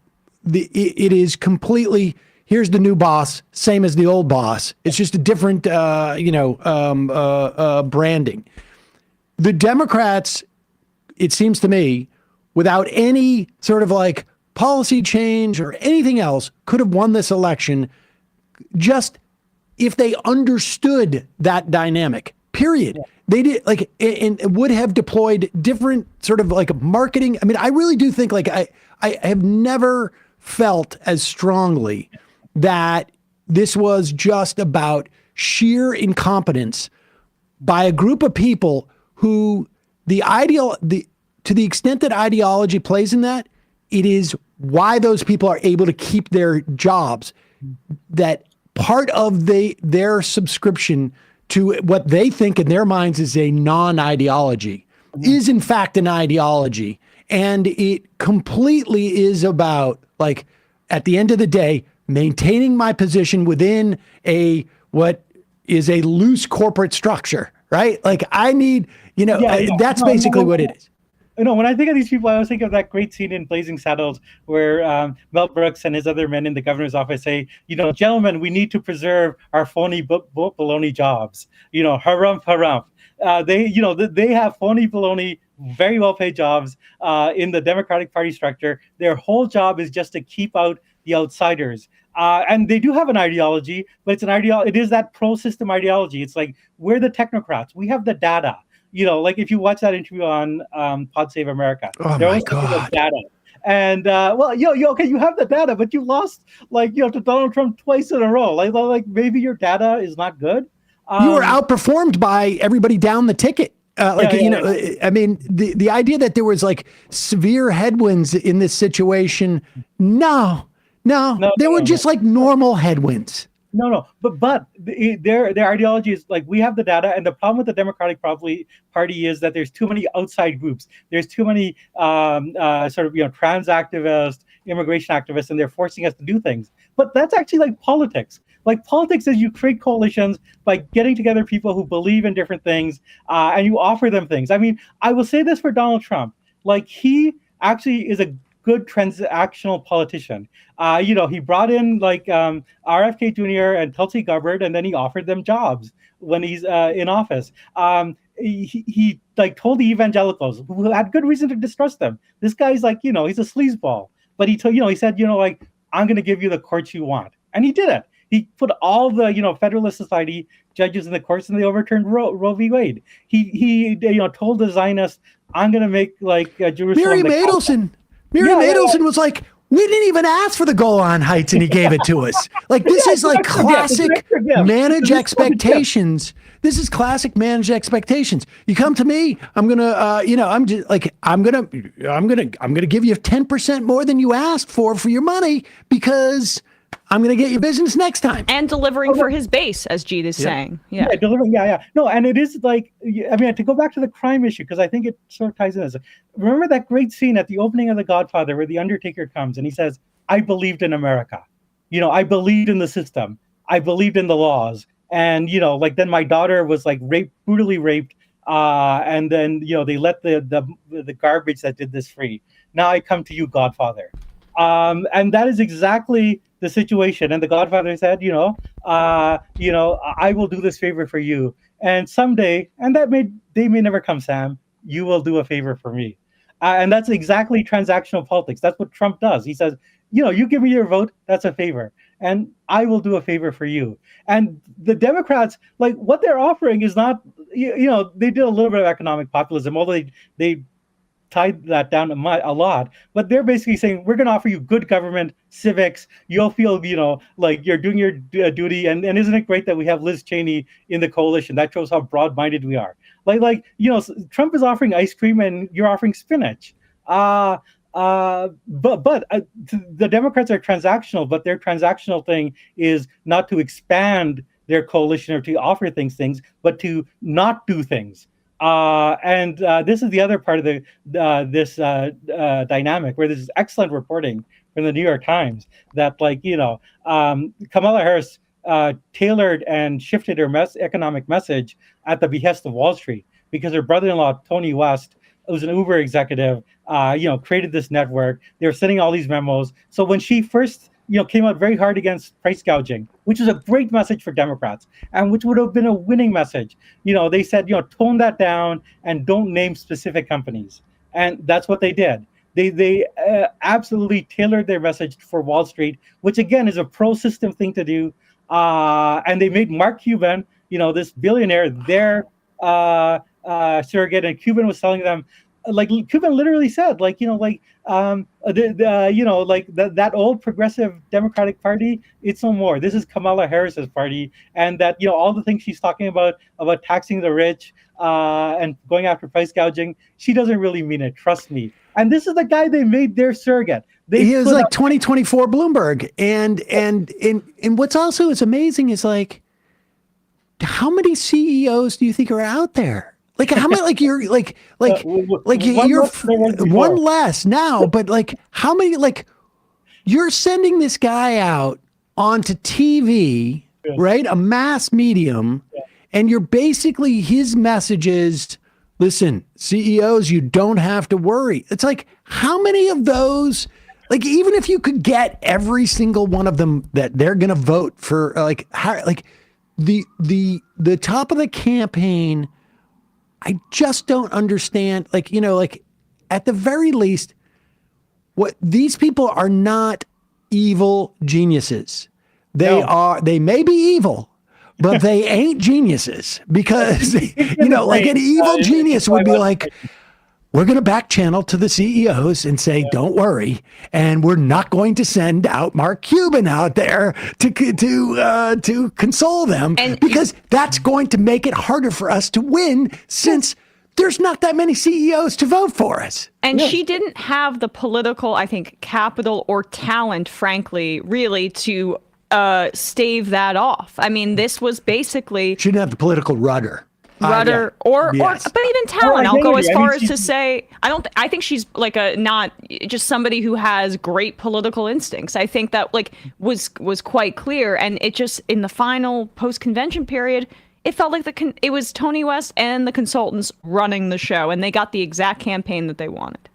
it is completely, here's the new boss, same as the old boss. It's just a different, branding. The Democrats, it seems to me, without any sort of like policy change or anything else, could have won this election just if they understood that dynamic, period. Yeah. They did and would have deployed different sort of like marketing. I mean, I really do think I have never felt as strongly that this was just about sheer incompetence by a group of people who to the extent that ideology plays in that, it is why those people are able to keep their jobs. That part of their subscription to what they think in their minds is a non-ideology is in fact an ideology. And it completely is about, like, at the end of the day, maintaining my position within what is a loose corporate structure, right? Like I need, that's basically what it is. When I think of these people, I always think of that great scene in Blazing Saddles where Mel Brooks and his other men in the governor's office say, gentlemen, we need to preserve our phony baloney jobs. Harumph, harumph. They have phony baloney, very well-paid jobs in the Democratic Party structure. Their whole job is just to keep out the outsiders. And they do have an ideology, but it's it is that pro-system ideology. It's like, we're the technocrats. We have the data. Like if you watch that interview on Pod Save America, they're always talking about data. And okay, you have the data, but you lost to Donald Trump twice in a row. Like maybe your data is not good. You were outperformed by everybody down the ticket. I mean, the idea that there was like severe headwinds in this situation. No, they were just like normal headwinds. No, but their ideology is like, we have the data, and the problem with the Democratic Party is that there's too many outside groups. There's too many trans activists, immigration activists, and they're forcing us to do things. But that's actually like politics. Like politics is you create coalitions by getting together people who believe in different things, and you offer them things. I mean, I will say this for Donald Trump, like he actually is a good transactional politician. He brought in RFK Jr. and Tulsi Gabbard, and then he offered them jobs when he's in office. He told the evangelicals who had good reason to distrust them. This guy's he's a sleazeball, but he said, I'm going to give you the courts you want, and he did it. He put all the Federalist Society judges in the courts, and they overturned Roe v. Wade. He told the Zionists, I'm going to make Jerusalem. Miriam Adelson was like, we didn't even ask for the Golan Heights, and he gave it to us. Like, this is like classic manage expectations. This is classic manage expectations. You come to me, I'm gonna, I'm gonna give you 10% more than you asked for your money because I'm going to get your business next time. And delivering for his base, as Jeet is saying. Yeah, delivering. Yeah. No, and it is to go back to the crime issue, because I think it sort of ties in this. Remember that great scene at the opening of The Godfather where the Undertaker comes and he says, I believed in America. I believed in the system. I believed in the laws. And, then my daughter was brutally raped. And then, they let the garbage that did this free. Now I come to you, Godfather. And that is exactly the situation. And the Godfather said, I will do this favor for you. And someday, and they may never come, Sam, you will do a favor for me. And that's exactly transactional politics. That's what Trump does. He says, you give me your vote, that's a favor. And I will do a favor for you. And the Democrats, what they're offering is not, they did a little bit of economic populism, although they tied that down a lot, but they're basically saying, we're going to offer you good government, civics. You'll feel, like you're doing your duty. And isn't it great that we have Liz Cheney in the coalition? That shows how broad-minded we are. Trump is offering ice cream and you're offering spinach. But the Democrats are transactional, but their transactional thing is not to expand their coalition or to offer things, but to not do things. And this is the other part of this dynamic where this is excellent reporting from the New York Times that, Kamala Harris tailored and shifted her economic message at the behest of Wall Street, because her brother-in-law, Tony West, who's an Uber executive, created this network. They were sending all these memos. So when she first, came out very hard against price gouging, which was a great message for Democrats and which would have been a winning message, they said, tone that down and don't name specific companies. And that's what they did. They absolutely tailored their message for Wall Street, which again is a pro-system thing to do. And they made Mark Cuban, this billionaire, their surrogate, and Cuban was telling them, Cuban literally said, that old progressive Democratic Party, it's no more. This is Kamala Harris's party, and that all the things she's talking about taxing the rich and going after price gouging, she doesn't really mean it. Trust me. And this is the guy they made their surrogate. He is like 2024 Bloomberg, and what's also is amazing is how many CEOs do you think are out there? How many? You're you're one less now, but how many? You're sending this guy out onto TV, right? A mass medium, and you're basically his message is, listen, CEOs, you don't have to worry. It's how many of those? Even if you could get every single one of them that they're going to vote for, the top of the campaign. I just don't understand, at the very least, what these people are not evil geniuses. They may be evil, but they ain't geniuses, because, an evil genius would be we're going to back channel to the CEOs and say, don't worry. And we're not going to send out Mark Cuban out there to console them, because that's going to make it harder for us to win, since there's not that many CEOs to vote for us. And she didn't have the political, I think, capital or talent, frankly, really, to stave that off. I mean, this was basically... She didn't have the political rudder. But even talent. I'll go as far as to say, I think she's not just somebody who has great political instincts. I think that was quite clear, and it just in the final post-convention period, it felt like it was Tony West and the consultants running the show, and they got the exact campaign that they wanted.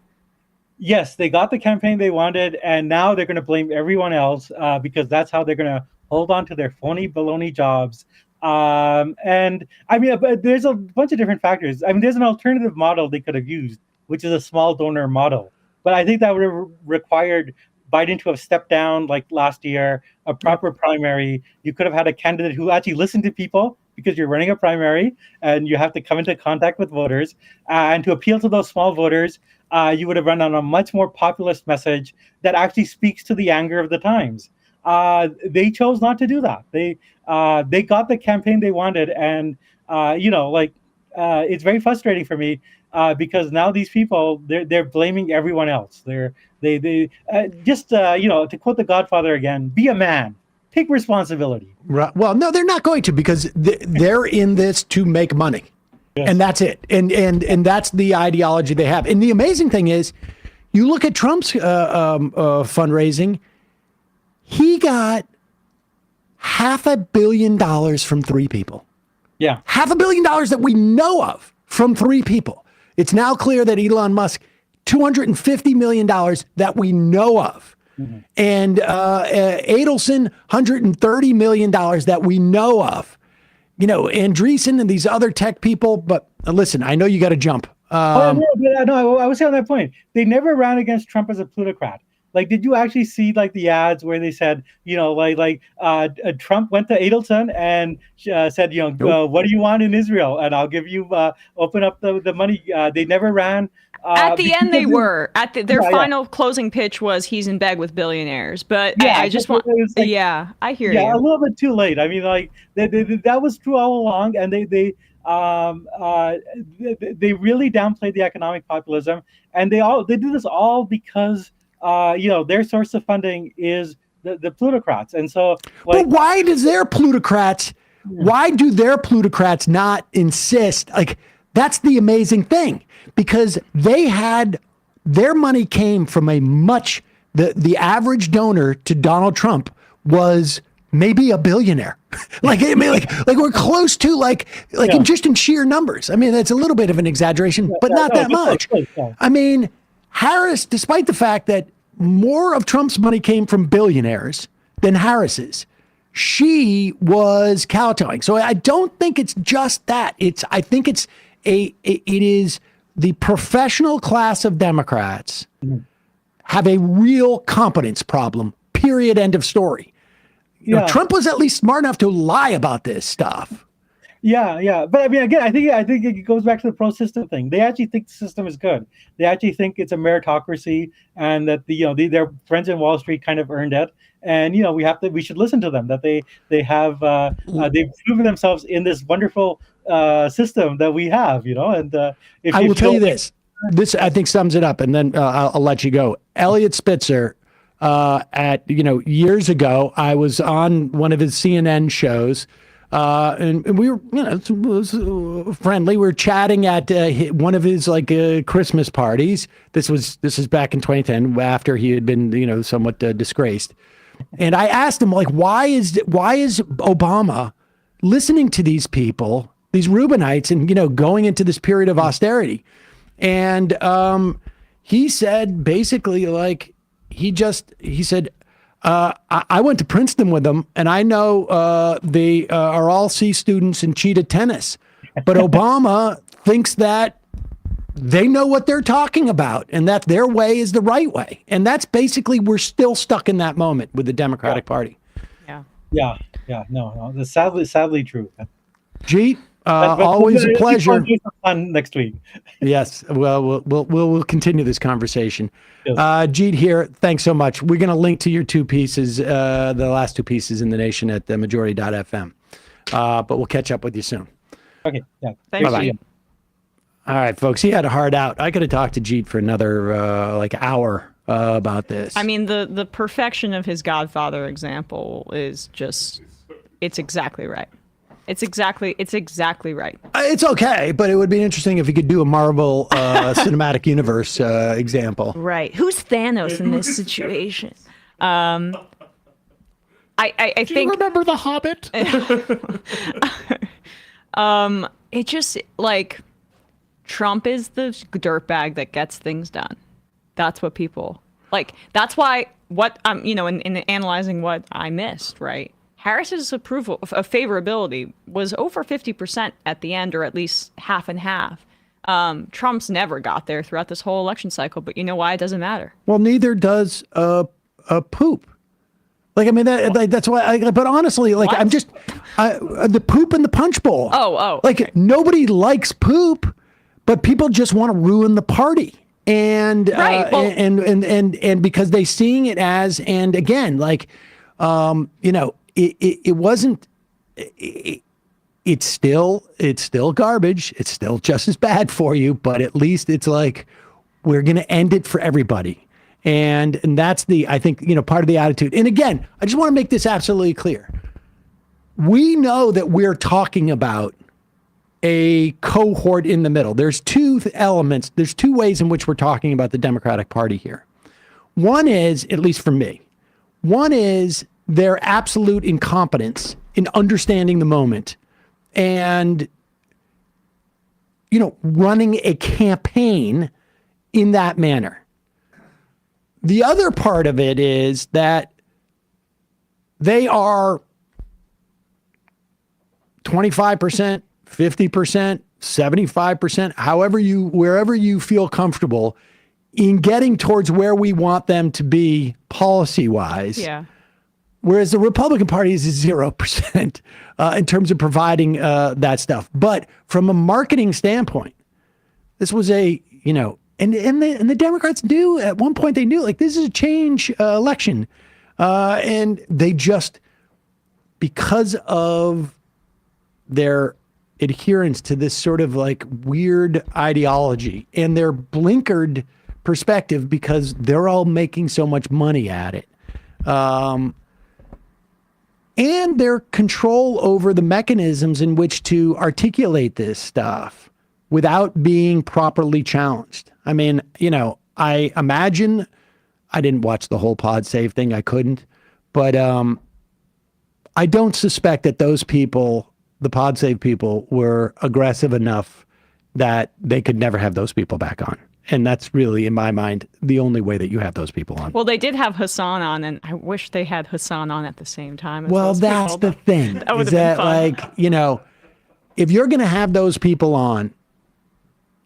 Yes, they got the campaign they wanted, and now they're going to blame everyone else because that's how they're going to hold on to their phony baloney jobs. And I mean, but there's a bunch of different factors. I mean, there's an alternative model they could have used, which is a small donor model. But I think that would have required Biden to have stepped down like last year, a proper primary. You could have had a candidate who actually listened to people, because you're running a primary and you have to come into contact with voters. And to appeal to those small voters, you would have run on a much more populist message that actually speaks to the anger of the times. They chose not to do that. They got the campaign they wanted, and it's very frustrating for me because now these people they're blaming everyone else. They just to quote The Godfather again, be a man, take responsibility. Right. Well, no, they're not going to, because they're in this to make money, and that's it. And that's the ideology they have. And the amazing thing is, you look at Trump's fundraising. He got $500 million from three people. Yeah. $500 million that we know of from three people. It's now clear that Elon Musk, $250 million that we know of. Mm-hmm. And Adelson, $130 million that we know of. Andreessen and these other tech people. But listen, I know you got to jump. I was saying on that point. They never ran against Trump as a plutocrat. Did you actually see the ads where they said, Trump went to Adelson and said, Nope. What do you want in Israel? And I'll give you, open up the money. They never ran. At the end, they were. Their final closing pitch was he's in bed with billionaires. But yeah, I just want, I hear you. Yeah, a little bit too late. I mean, that was true all along. And they really downplayed the economic populism. And they do this all because their source of funding is the plutocrats. And so, but why does their plutocrats, why do their plutocrats not insist? Like, that's the amazing thing, because their money came from the average donor to Donald Trump was maybe a billionaire. like we're close to just in sheer numbers. I mean, that's a little bit of an exaggeration, but not that much. I mean, Harris, despite the fact that more of Trump's money came from billionaires than Harris's, she was kowtowing. So I don't think it's just that. I think it is the professional class of Democrats have a real competence problem. Period. End of story. You know, Trump was at least smart enough to lie about this stuff. Yeah. But I mean, again, I think it goes back to the pro system thing. They actually think the system is good. They actually think it's a meritocracy, and that their friends in Wall Street kind of earned it. And we should listen to them. That they've proven themselves in this wonderful system that we have. And I will tell you this. This I think sums it up, and then I'll let you go. Elliot Spitzer. Years ago, I was on one of his CNN shows, and we were, it was friendly. We were chatting at one of his Christmas parties. This is back in 2010, after he had been, somewhat disgraced. And I asked him, why is Obama listening to these people, these Reubenites, and going into this period of austerity? And he said basically he said, I went to Princeton with them, and I know they are all C students and cheat at tennis. But Obama thinks that they know what they're talking about, and that their way is the right way. And that's basically, we're still stuck in that moment with the Democratic Party. Yeah. No, that's sadly true. Jeet, always a pleasure. Fun next week. Yes. Well, we'll continue this conversation. Yes. Jeet Heer, thanks so much. We're going to link to your two pieces, the last two pieces in The Nation at majority.fm. But we'll catch up with you soon. Okay. Yeah. Thanks. Bye-bye. All right, folks. He had a hard out. I could have talked to Jeet for another hour about this. I mean, the perfection of his Godfather example is just, it's exactly right. It's exactly right. It's okay, but it would be interesting if he could do a Marvel Cinematic Universe example. Right. Who's Thanos in this situation? I think. Do you remember The Hobbit? It just Trump is the dirtbag that gets things done. That's what people like. That's why in analyzing what I missed, right? Harris's approval of favorability was over 50% at the end, or at least half and half. Trump's never got there throughout this whole election cycle, but you know why? It doesn't matter. Well, neither does poop. That's why. But honestly, I'm just the poop in the punch bowl. Oh. Nobody likes poop, but people just want to ruin the party. And right. And because they seeing it as, and again, it wasn't. It's still garbage. It's still just as bad for you, but at least it's we're going to end it for everybody, and that's I think part of the attitude. And again, I just want to make this absolutely clear. We know that we're talking about a cohort in the middle. There's two elements. There's two ways in which we're talking about the Democratic Party here. One is, at least for me, their absolute incompetence in understanding the moment and, running a campaign in that manner. The other part of it is that they are 25%, 50%, 75%, wherever you feel comfortable in getting towards where we want them to be policy-wise. Yeah. Whereas the Republican Party is 0% in terms of providing that stuff. But from a marketing standpoint, this was and the Democrats knew at one point, they knew this is a change election. And they just, because of their adherence to this sort of weird ideology and their blinkered perspective, because they're all making so much money at it. and their control over the mechanisms in which to articulate this stuff without being properly challenged. I mean, I imagine, I didn't watch the whole Pod Save thing. I couldn't, but I don't suspect that those people, the Pod Save people, were aggressive enough that they could never have those people back on. And that's really, in my mind, the only way that you have those people on. Well, they did have Hassan on, and I wish they had Hassan on at the same time. As Well, those that's people. the thing. That would is have been that, fun. if you're going to have those people on,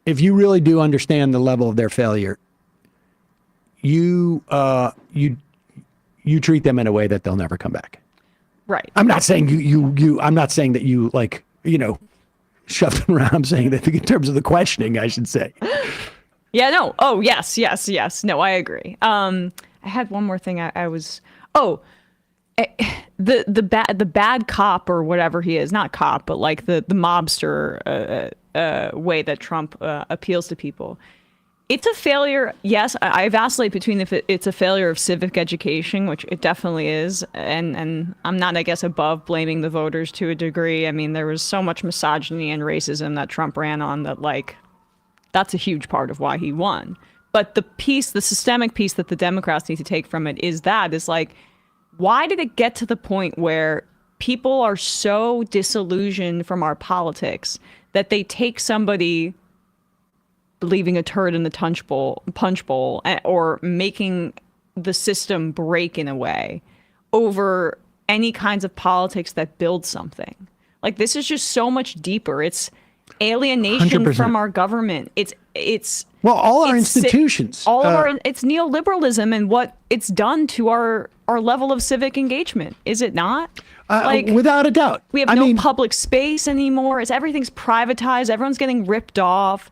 if you really do understand the level of their failure, you treat them in a way that they'll never come back. Right. I'm not saying I'm not saying that you shove them around. I'm saying that in terms of the questioning, I should say. Yeah, no. Oh, yes. No, I agree. I had one more thing. The bad cop or whatever he is, not cop, but like the mobster way that Trump appeals to people. It's a failure. Yes, I vacillate between if it's a failure of civic education, which it definitely is, and I'm not, I guess, above blaming the voters to a degree. I mean, there was so much misogyny and racism that Trump ran on that, like, that's a huge part of why he won. But the systemic piece that the Democrats need to take from it is like, why did it get to the point where people are so disillusioned from our politics that they take somebody leaving a turd in the punch bowl or making the system break in a way over any kinds of politics that build something? Like, this is just so much deeper. It's alienation 100%. from our government. It's all our institutions. It's neoliberalism and what it's done to our level of civic engagement. Is it not? Without a doubt. We have no public space anymore. Everything's privatized. Everyone's getting ripped off.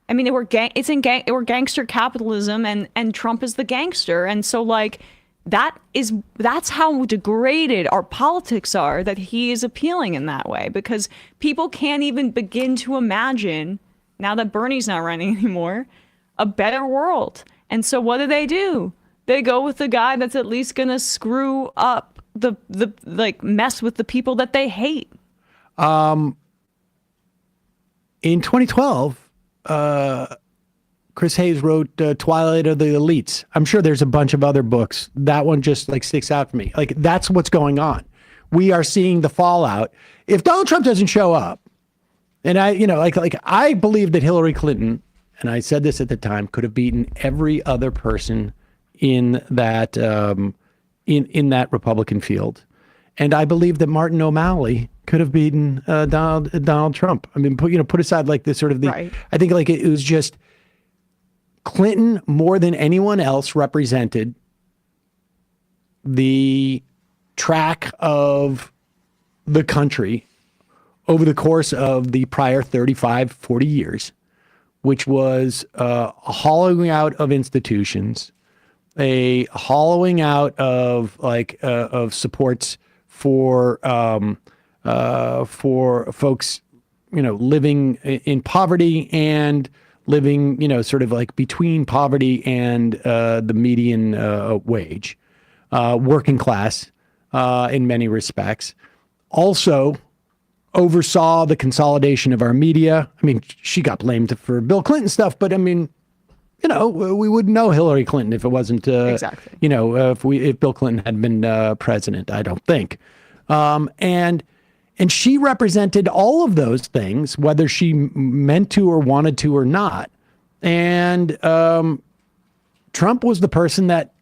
I mean, we're gangster capitalism, and Trump is the gangster. And so, like, that's how degraded our politics are, that he is appealing in that way, because people can't even begin to imagine, now that Bernie's not running anymore, a better world. And so what do? They go with the guy that's at least going to screw up mess with the people that they hate. In 2012, Chris Hayes wrote Twilight of the Elites. I'm sure there's a bunch of other books. That one just sticks out for me. Like, that's what's going on. We are seeing the fallout. If Donald Trump doesn't show up, and I believe that Hillary Clinton, and I said this at the time, could have beaten every other person in that in that Republican field. And I believe that Martin O'Malley could have beaten Donald Trump. I mean, put aside this sort of the. Right. I think it was just Clinton more than anyone else represented the track of the country over the course of the prior 35, 40 years, which was a hollowing out of institutions, a hollowing out of supports for folks, living in poverty and living, sort of between poverty and the median wage, working class in many respects. Also oversaw the consolidation of our media. I mean, she got blamed for Bill Clinton stuff, but I mean, we wouldn't know Hillary Clinton if it wasn't, exactly. If Bill Clinton had been president, I don't think. And she represented all of those things, whether she meant to or wanted to or not. And Trump was the person that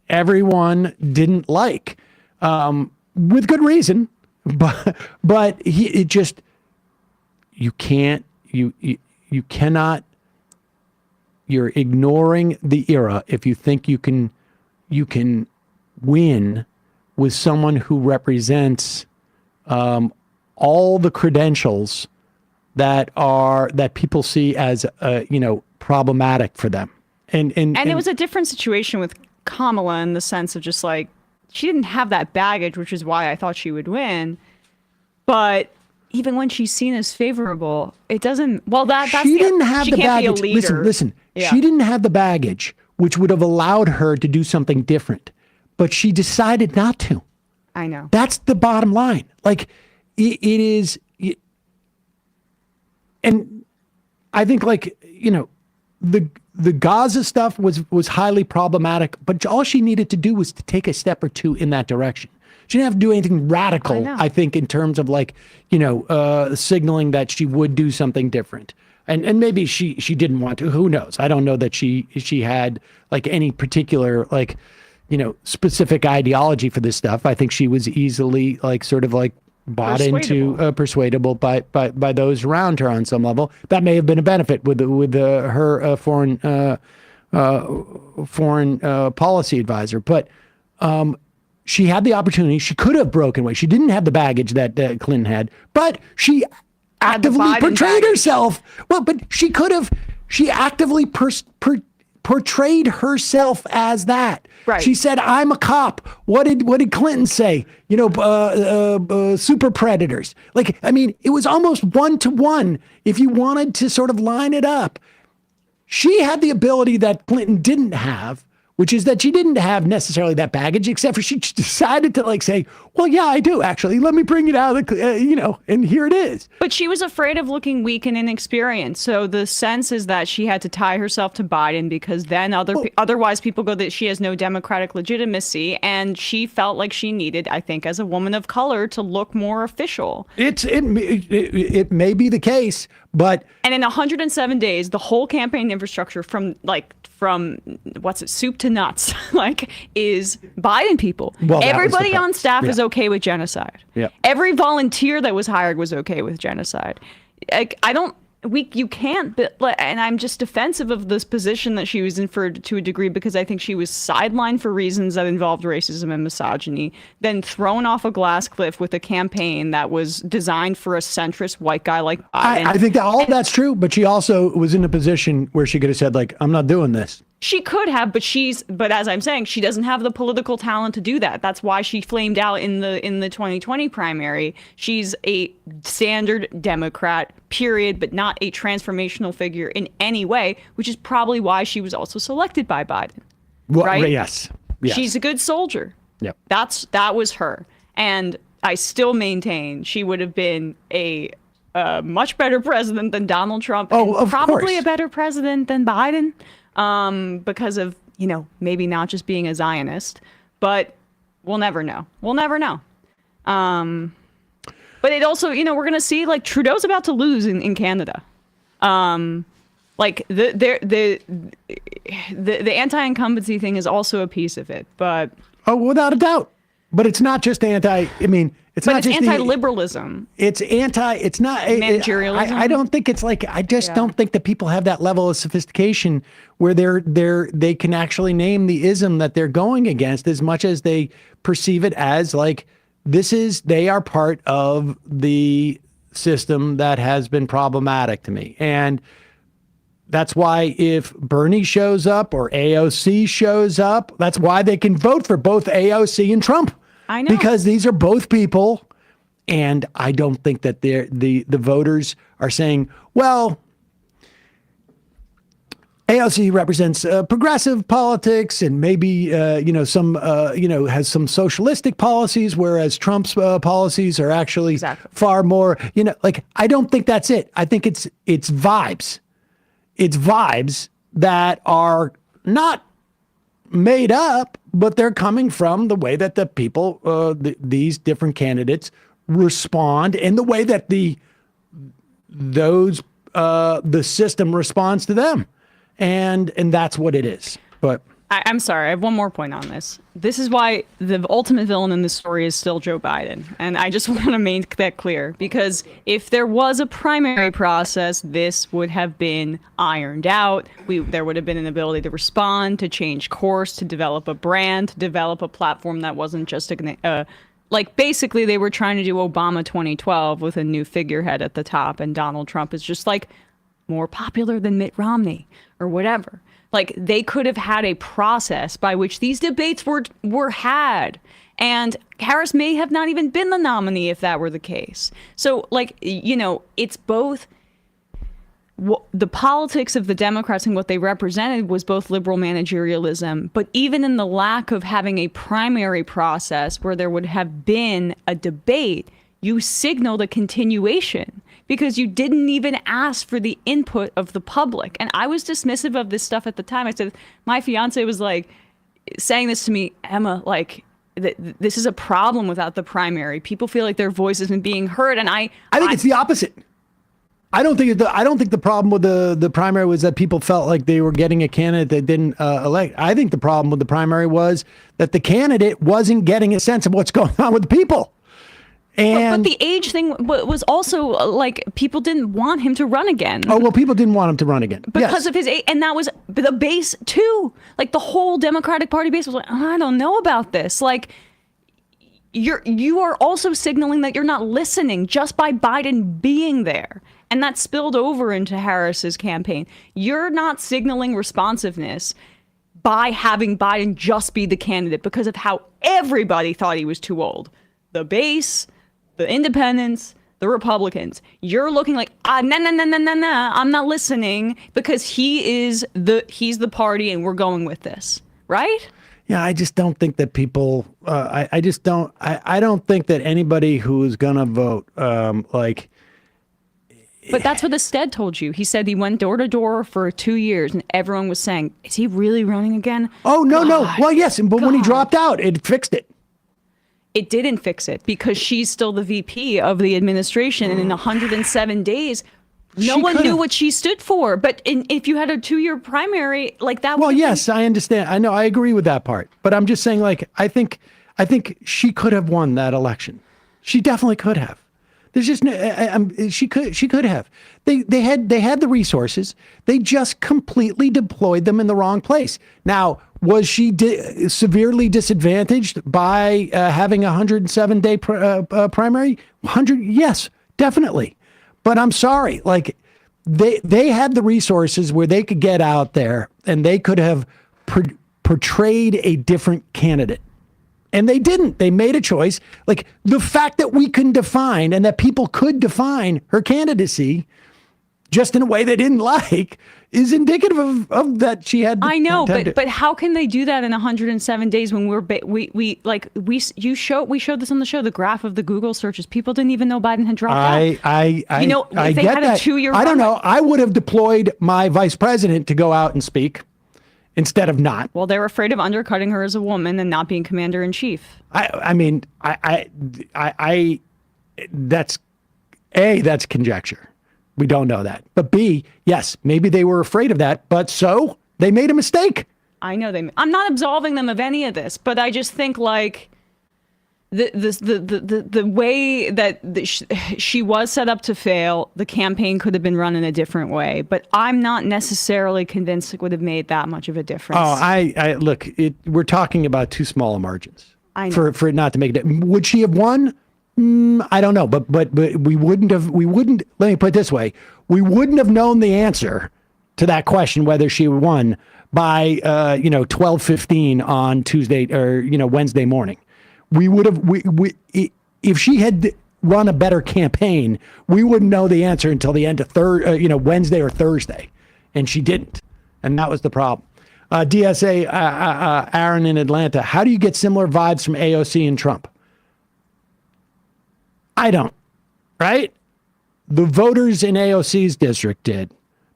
everyone didn't like, with good reason. But you cannot. You're ignoring the era if you think you can win with someone who represents all the credentials that people see as problematic for them. And it was a different situation with Kamala in the sense of just she didn't have that baggage, which is why I thought she would win. But even when she's seen as favorable, it doesn't. Well, she didn't have the baggage. Be a leader. Listen. Yeah. She didn't have the baggage, which would have allowed her to do something different. But she decided not to. I know. That's the bottom line. Like it is. And I think the Gaza stuff was highly problematic, but all she needed to do was to take a step or two in that direction. She didn't have to do anything radical, I think, in terms of signaling that she would do something different. And maybe she didn't want to. Who knows? I don't know that she had any particular specific ideology for this stuff. I think she was easily bought into, persuadable by those around her on some level. That may have been a benefit with her foreign policy advisor, but she had the opportunity. She could have broken away. She didn't have the baggage that Clinton had, but she actively portrayed herself. Well, but she could have. She actively portrayed herself as that. Right. She said, "I'm a cop." What did Clinton say? Super predators. It was almost 1-to-1 if you wanted to sort of line it up. She had the ability that Clinton didn't have, which is that she didn't have necessarily that baggage, except for she decided to say, well, yeah, I do actually. Let me bring it out, and here it is. But she was afraid of looking weak and inexperienced. So the sense is that she had to tie herself to Biden because then otherwise people go that she has no democratic legitimacy. And she felt like she needed, I think, as a woman of color, to look more official. It may be the case, but... And in 107 days, the whole campaign infrastructure from soup to nuts, is Biden people. Well, everybody on staff is okay with genocide. Yeah. Every volunteer that was hired was okay with genocide. You can't, and I'm just defensive of this position that she was in to a degree because I think she was sidelined for reasons that involved racism and misogyny, then thrown off a glass cliff with a campaign that was designed for a centrist white guy like Biden. I think that all that's true, but she also was in a position where she could have said, I'm not doing this. She could have, but as I'm saying, she doesn't have the political talent to do that. That's why she flamed out in the 2020 primary. She's a standard Democrat, period, but not a transformational figure in any way, which is probably why she was also selected by Biden. Well, right? Yes. She's a good soldier. Yep. That was her. And I still maintain she would have been a much better president than Donald Trump. Oh, of probably course. a better president than Biden. Because of, maybe not just being a Zionist, but we'll never know. But it also, we're going to see Trudeau's about to lose in Canada. The anti-incumbency thing is also a piece of it, but. Oh, without a doubt. But it's not just it's not just anti-liberalism. It's not managerialism. I don't think it's I just don't think that people have that level of sophistication where they can actually name the ism that they're going against as much as they perceive it as they are part of the system that has been problematic to me. And that's why if Bernie shows up or AOC shows up, that's why they can vote for both AOC and Trump. I know. Because these are both people, and I don't think that the voters are saying, well, AOC represents progressive politics and maybe some has some socialistic policies, whereas Trump's policies are actually far more I don't think that's it. I think it's vibes. It's vibes that are not made up, but they're coming from the way that the people, these different candidates respond and the way that the system responds to them. And that's what it is. But I'm sorry, I have one more point on this. This is why the ultimate villain in this story is still Joe Biden. And I just want to make that clear, because if there was a primary process, this would have been ironed out. There would have been an ability to respond, to change course, to develop a brand, to develop a platform that wasn't just basically they were trying to do Obama 2012 with a new figurehead at the top, and Donald Trump is just more popular than Mitt Romney or whatever. They could have had a process by which these debates were had. And Harris may have not even been the nominee if that were the case. So, it's both the politics of the Democrats and what they represented was both liberal managerialism, but even in the lack of having a primary process where there would have been a debate, you signaled a continuation because you didn't even ask for the input of the public. And I was dismissive of this stuff at the time. I said, my fiance was like saying this to me, Emma, like, this is a problem without the primary. People feel like their voice isn't being heard. And I think it's the opposite. I don't think the problem with the primary was that people felt like they were getting a candidate that didn't elect. I think the problem with the primary was that the candidate wasn't getting a sense of what's going on with the people. And but the age thing was also like people didn't want him to run again. Oh, well, people didn't want him to run again because of his age, and that was the base too. Like the whole Democratic Party base was like, oh, I don't know about this. Like you are also signaling that you're not listening just by Biden being there. And that spilled over into Harris's campaign. You're not signaling responsiveness by having Biden just be the candidate because of how everybody thought he was too old. The base, the independents, the Republicans. You're looking like, nah, I'm not listening because he's the party and we're going with this, right? Yeah, I just don't think that people, I don't think that anybody who's going to vote, But that's what the Stead told you. He said he went door to door for 2 years and everyone was saying, is he really running again? Oh, no. Well, yes. But when he dropped out, it fixed it. It didn't fix it because she's still the VP of the administration. And in 107 days, no one knew what she stood for. But if you had a 2-year primary like that. Well, yes, I understand. I know. I agree with that part. But I'm just saying, like, I think she could have won that election. She definitely could have. There's just no, she could have. They had the resources. They just completely deployed them in the wrong place. Now, was she severely disadvantaged by having a 107-day primary? Yes, definitely. But I'm sorry, like they had the resources where they could get out there and they could have portrayed a different candidate. And they didn't. They made a choice. Like the fact that we can define and that people could define her candidacy just in a way they didn't like is indicative of that she had. I know, but how can they do that in 107 days when we showed this on the show, the graph of the Google searches. People didn't even know Biden had dropped out. If they had a 2-year. I don't know. I would have deployed my vice president to go out and speak. Instead of not. Well, they're afraid of undercutting her as a woman and not being commander in chief. That's conjecture. We don't know that. But B, yes, maybe they were afraid of that, but so they made a mistake. I know I'm not absolving them of any of this, but I just think like the way that she was set up to fail, the campaign could have been run in a different way. But I'm not necessarily convinced it would have made that much of a difference. Oh, look, we're talking about too small margins. I know. For it not to make a difference. Would she have won? I don't know, but we wouldn't. Let me put it this way: we wouldn't have known the answer to that question whether she won by 12:15 on Tuesday or Wednesday morning. We would have, if she had run a better campaign, we wouldn't know the answer until the end of Wednesday or Thursday, and she didn't, and that was the problem. DSA, Aaron in Atlanta, how do you get similar vibes from AOC and Trump? I don't, right? The voters in AOC's district did,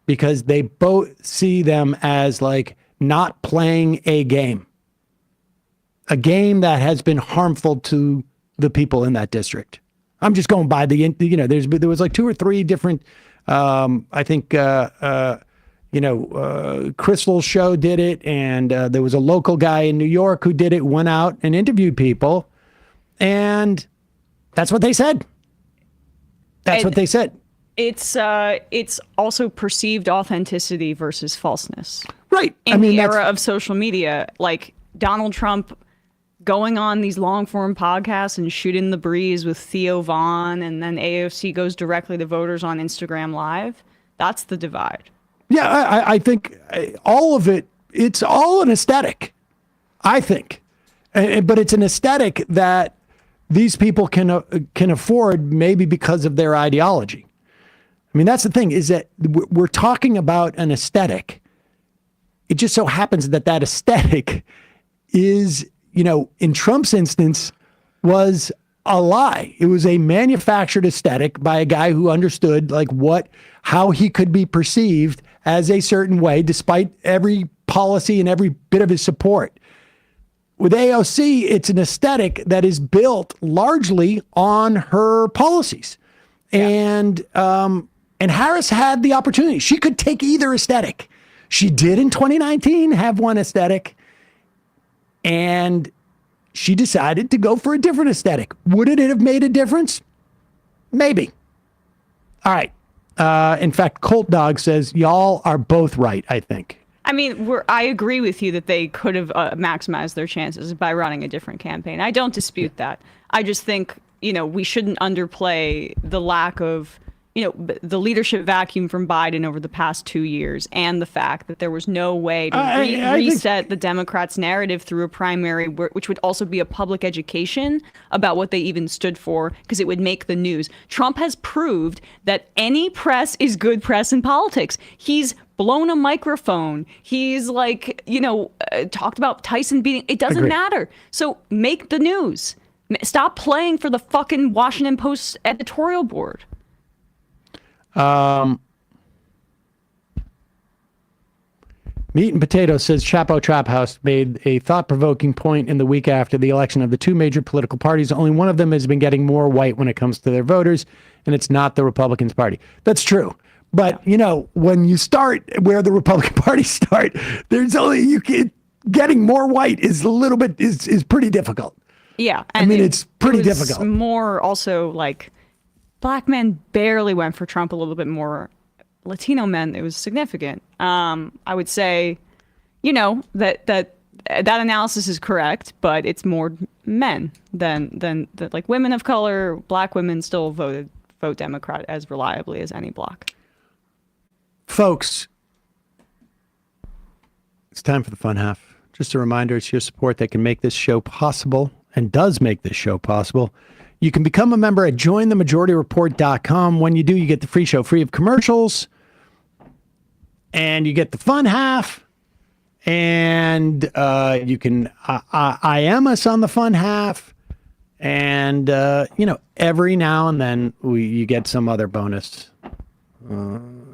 because they both see them as like not playing a game that has been harmful to the people in that district. I'm just going by there was like 2 or 3 different, I think, Crystal's show did it. And there was a local guy in New York who did it, went out and interviewed people. And that's what they said. What they said. It's also perceived authenticity versus falseness. Right. In the era of social media, like Donald Trump going on these long form podcasts and shooting the breeze with Theo Vaughn, and then AOC goes directly to voters on Instagram Live. That's the divide. Yeah, I think all of it, it's all an aesthetic, I think. But it's an aesthetic that these people can afford, maybe because of their ideology. I mean, that's the thing, is that we're talking about an aesthetic. It just so happens that aesthetic is, in Trump's instance, was a lie. It was a manufactured aesthetic by a guy who understood how he could be perceived as a certain way, despite every policy and every bit of his support. With AOC, it's an aesthetic that is built largely on her policies. Yeah. And Harris had the opportunity. She could take either aesthetic. She did in 2019 have one aesthetic, and she decided to go for a different aesthetic. Would it have made a difference? Maybe. All right. In fact, Colt Dog says, y'all are both right, I think. I mean, I agree with you that they could have maximized their chances by running a different campaign. I don't dispute that. I just think, we shouldn't underplay the lack of, the leadership vacuum from Biden over the past 2 years, and the fact that there was no way to reset the Democrats' narrative through a primary, which would also be a public education about what they even stood for, because it would make the news. Trump has proved that any press is good press in politics. He's blown a microphone. He's talked about Tyson beating. It doesn't matter. So make the news. Stop playing for the fucking Washington Post editorial board. Meat and Potato says Chapo Trap House made a thought-provoking point in the week after the election of the two major political parties. Only one of them has been getting more white when it comes to their voters, and it's not the Republicans Party. That's true. But, when you start where the Republican Party start, there's only, getting more white is a little bit, is pretty difficult. Yeah. And it's pretty difficult. More also black men barely went for Trump a little bit more. Latino men, it was significant. I would say, that analysis is correct, but it's more men than women of color. Black women still vote Democrat as reliably as any bloc. Folks, it's time for the fun half. Just a reminder, it's your support that can make this show possible and does make this show possible. You can become a member at jointhemajorityreport.com. When you do, you get the free show free of commercials, and you get the fun half, and you can IM us on the fun half, and every now and then you get some other bonus.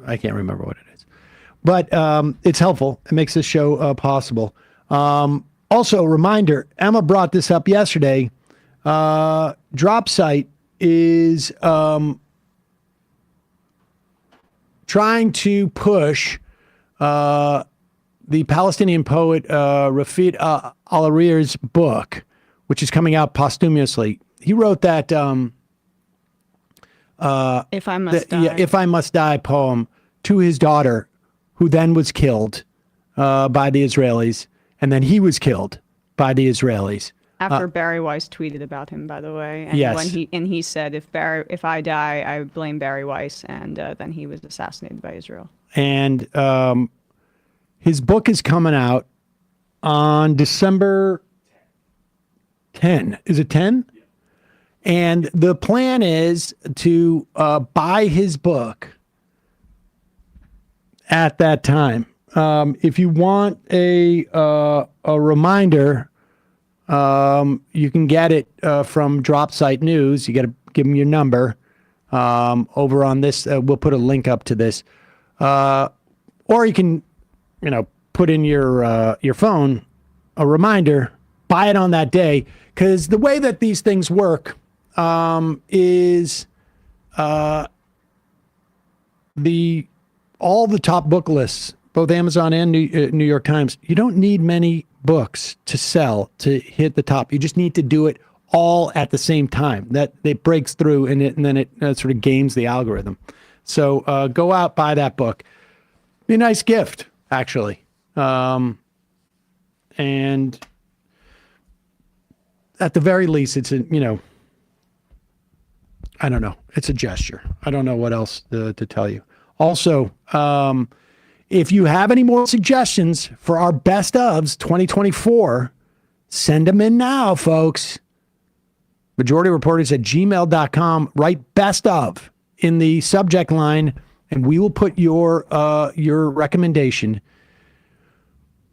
I can't remember what it is, but it's helpful. It makes this show possible. Also, reminder, Emma brought this up yesterday. Drop Site is trying to push the Palestinian poet Rafid Al-Arir's book, which is coming out posthumously. He wrote that If I Must Die. Yeah, If I Must Die poem to his daughter, who then was killed by the Israelis, and then he was killed by the Israelis. After Barry Weiss tweeted about him, by the way, and yes. when he said, if I die, I blame Barry Weiss, and then he was assassinated by Israel. And his book is coming out on December 10. Is it 10? Yeah. And the plan is to buy his book at that time. If you want a reminder, you can get it from Drop Site News. You got to give them your number. Over on this, we'll put a link up to this, or you can, put in your phone a reminder. Buy it on that day, because the way that these things work is all the top book lists, both Amazon and New York Times. You don't need many books to sell to hit the top. You just need to do it all at the same time. That it breaks through, and then it sort of games the algorithm. So go out, buy that book. Be a nice gift, actually. And at the very least, it's I don't know. It's a gesture. I don't know what else to tell you. Also, if you have any more suggestions for our best ofs 2024, send them in now, folks. majorityreporters@gmail.com. Write best of in the subject line, and we will put your recommendation.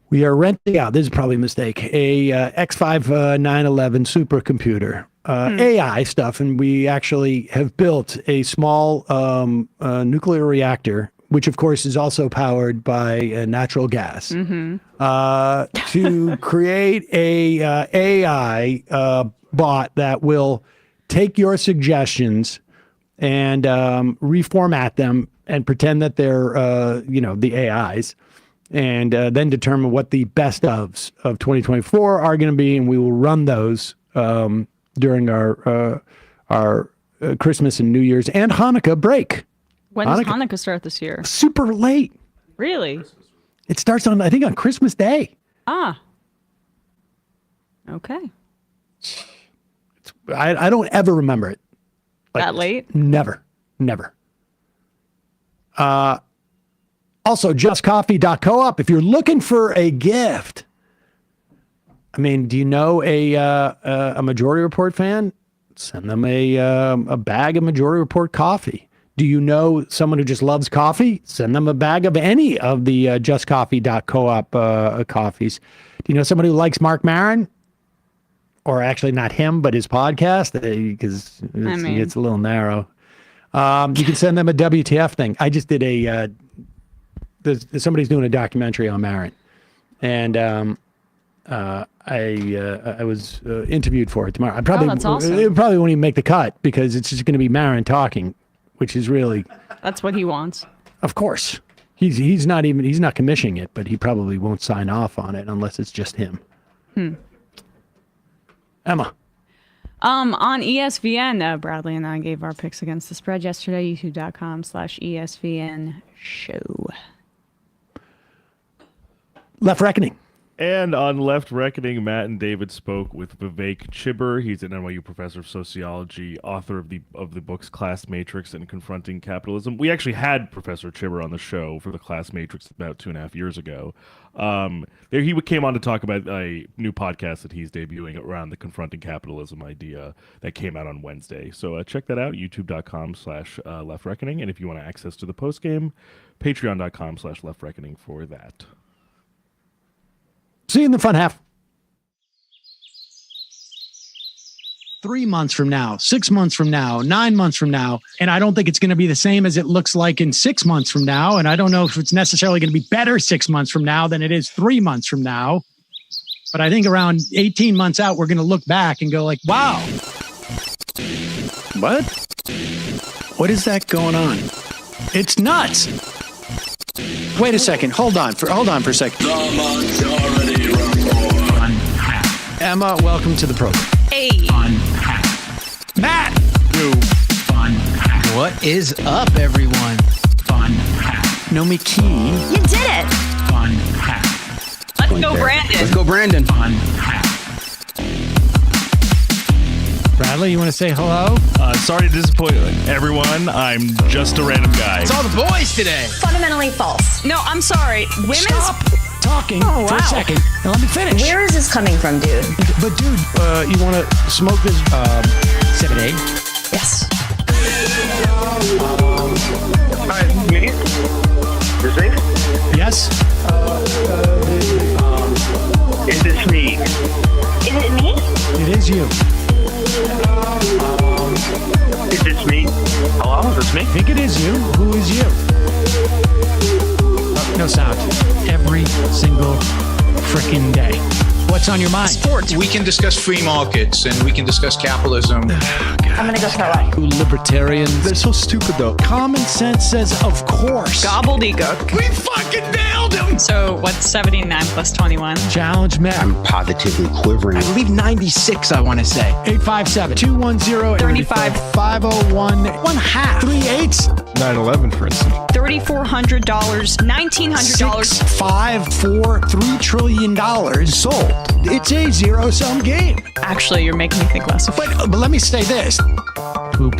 We are renting out, this is probably a mistake, a X5 911 supercomputer, AI stuff, and we actually have built a small nuclear reactor, which of course is also powered by natural gas, to create a AI bot that will take your suggestions and reformat them and pretend that they're the AIs, and then determine what the best ofs of 2024 are going to be, and we will run those during our Christmas and New Year's and Hanukkah break. When does Hanukkah start this year? Super late. Really? It starts on, I think, on Christmas Day. Ah. Okay. I don't ever remember it. That late? Never. Also, justcoffee.coop. If you're looking for a gift, I mean, do you know a Majority Report fan? Send them a bag of Majority Report coffee. Do you know someone who just loves coffee? Send them a bag of any of the justcoffee.coop coffees. Do you know someone who likes Mark Maron? Or actually not him, but his podcast, because it's a little narrow. You can send them a WTF thing. I just did somebody's doing a documentary on Maron. And I was interviewed for it tomorrow. That's awesome. It probably won't even make the cut because it's just going to be Maron talking, which is really... That's what he wants. Of course. He's not commissioning it, but he probably won't sign off on it unless it's just him. Emma. On ESPN, Bradley and I gave our picks against the spread yesterday, youtube.com/ESPN show. Left Reckoning. And on Left Reckoning, Matt and David spoke with Vivek Chibber. He's an NYU professor of sociology, author of the books Class Matrix and Confronting Capitalism. We actually had Professor Chibber on the show for the Class Matrix about 2.5 years ago. He came on to talk about a new podcast that he's debuting around the Confronting Capitalism idea that came out on Wednesday. So check that out, youtube.com/Left Reckoning. And if you want access to the postgame, patreon.com/Left Reckoning for that. See you in the fun half. 3 months from now, 6 months from now, 9 months from now, and I don't think it's going to be the same as it looks like in 6 months from now, and I don't know if it's necessarily going to be better 6 months from now than it is 3 months from now, but I think around 18 months out, we're going to look back and go like, wow. What is that going on? It's nuts. Wait a second. Hold on for a second. The Majority Report. Emma, welcome to the program. Hey. Matt. What is up, everyone? No me key. You did it. Let's go, Brandon. Let's go, Brandon. Bradley, you want to say hello? Sorry to disappoint everyone. I'm just a random guy. It's all the boys today. Fundamentally false. No, I'm sorry. Women's... Stop talking Oh, for a wow. second and let me finish. Where is this coming from, dude? But dude, you want to smoke this 7A? Yes. Hi, me? Is it? Yes. Is this me? Is it me? It is you. Is this me? Hello? Is this me? I think it is you. Who is you? No sound. Every single freaking day. What's on your mind? Sports. We can discuss free markets and we can discuss capitalism. I'm gonna go throw up. Who libertarians? They're so stupid though. Common sense says, of course. Gobbledygook. We fucking nailed him. So what's 79 plus 21? Challenge Matt. I'm positively quivering. I believe 96, I want to say. 857-210-35 501 1 half 3 8s 9/11, for instance. $3,400, $1,900. 654 $3 trillion sold. It's a zero-sum game. Actually, you're making me think less of it. But let me say this. Poop.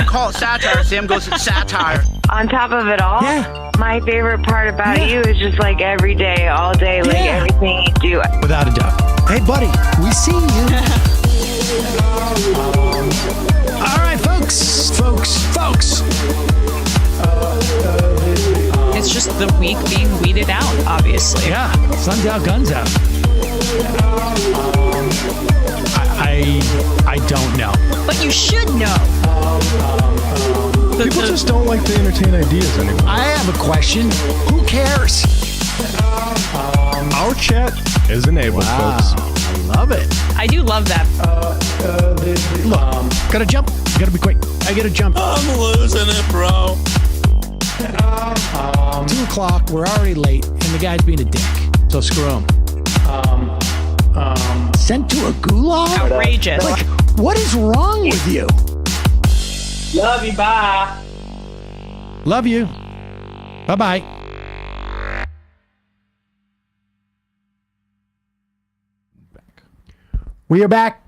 Call it satire. Sam goes, it's satire. On top of it all, Yeah. my favorite part about you is just like every day, all day, like Yeah. everything you do. Without a doubt. Hey, buddy, we see you. All right, folks. It's just the weak being weeded out, obviously. Yeah, sun's out, guns out. I don't know. But you should know. People just don't like to entertain ideas anymore. I have a question. Who cares? Our chat is enabled, folks. I love it. I do love that. Look, gotta jump. Gotta be quick. I gotta jump. I'm losing it, bro. 2 o'clock. We're already late, and the guy's being a dick. So screw him. Sent to a gulag? Outrageous. Like, what is wrong with you? Love you. Bye. Love you. Bye-bye. We are back.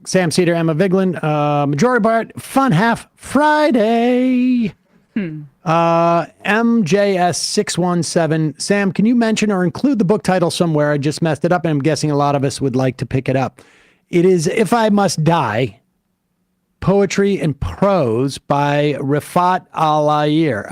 Sam Seder, Emma Vigeland, Majority Bart, Fun Half Friday. MJS617. Sam, can you mention or include the book title somewhere? I just messed it up, and I'm guessing a lot of us would like to pick it up. It is If I Must Die, Poetry and Prose by Rifat Al-Arir.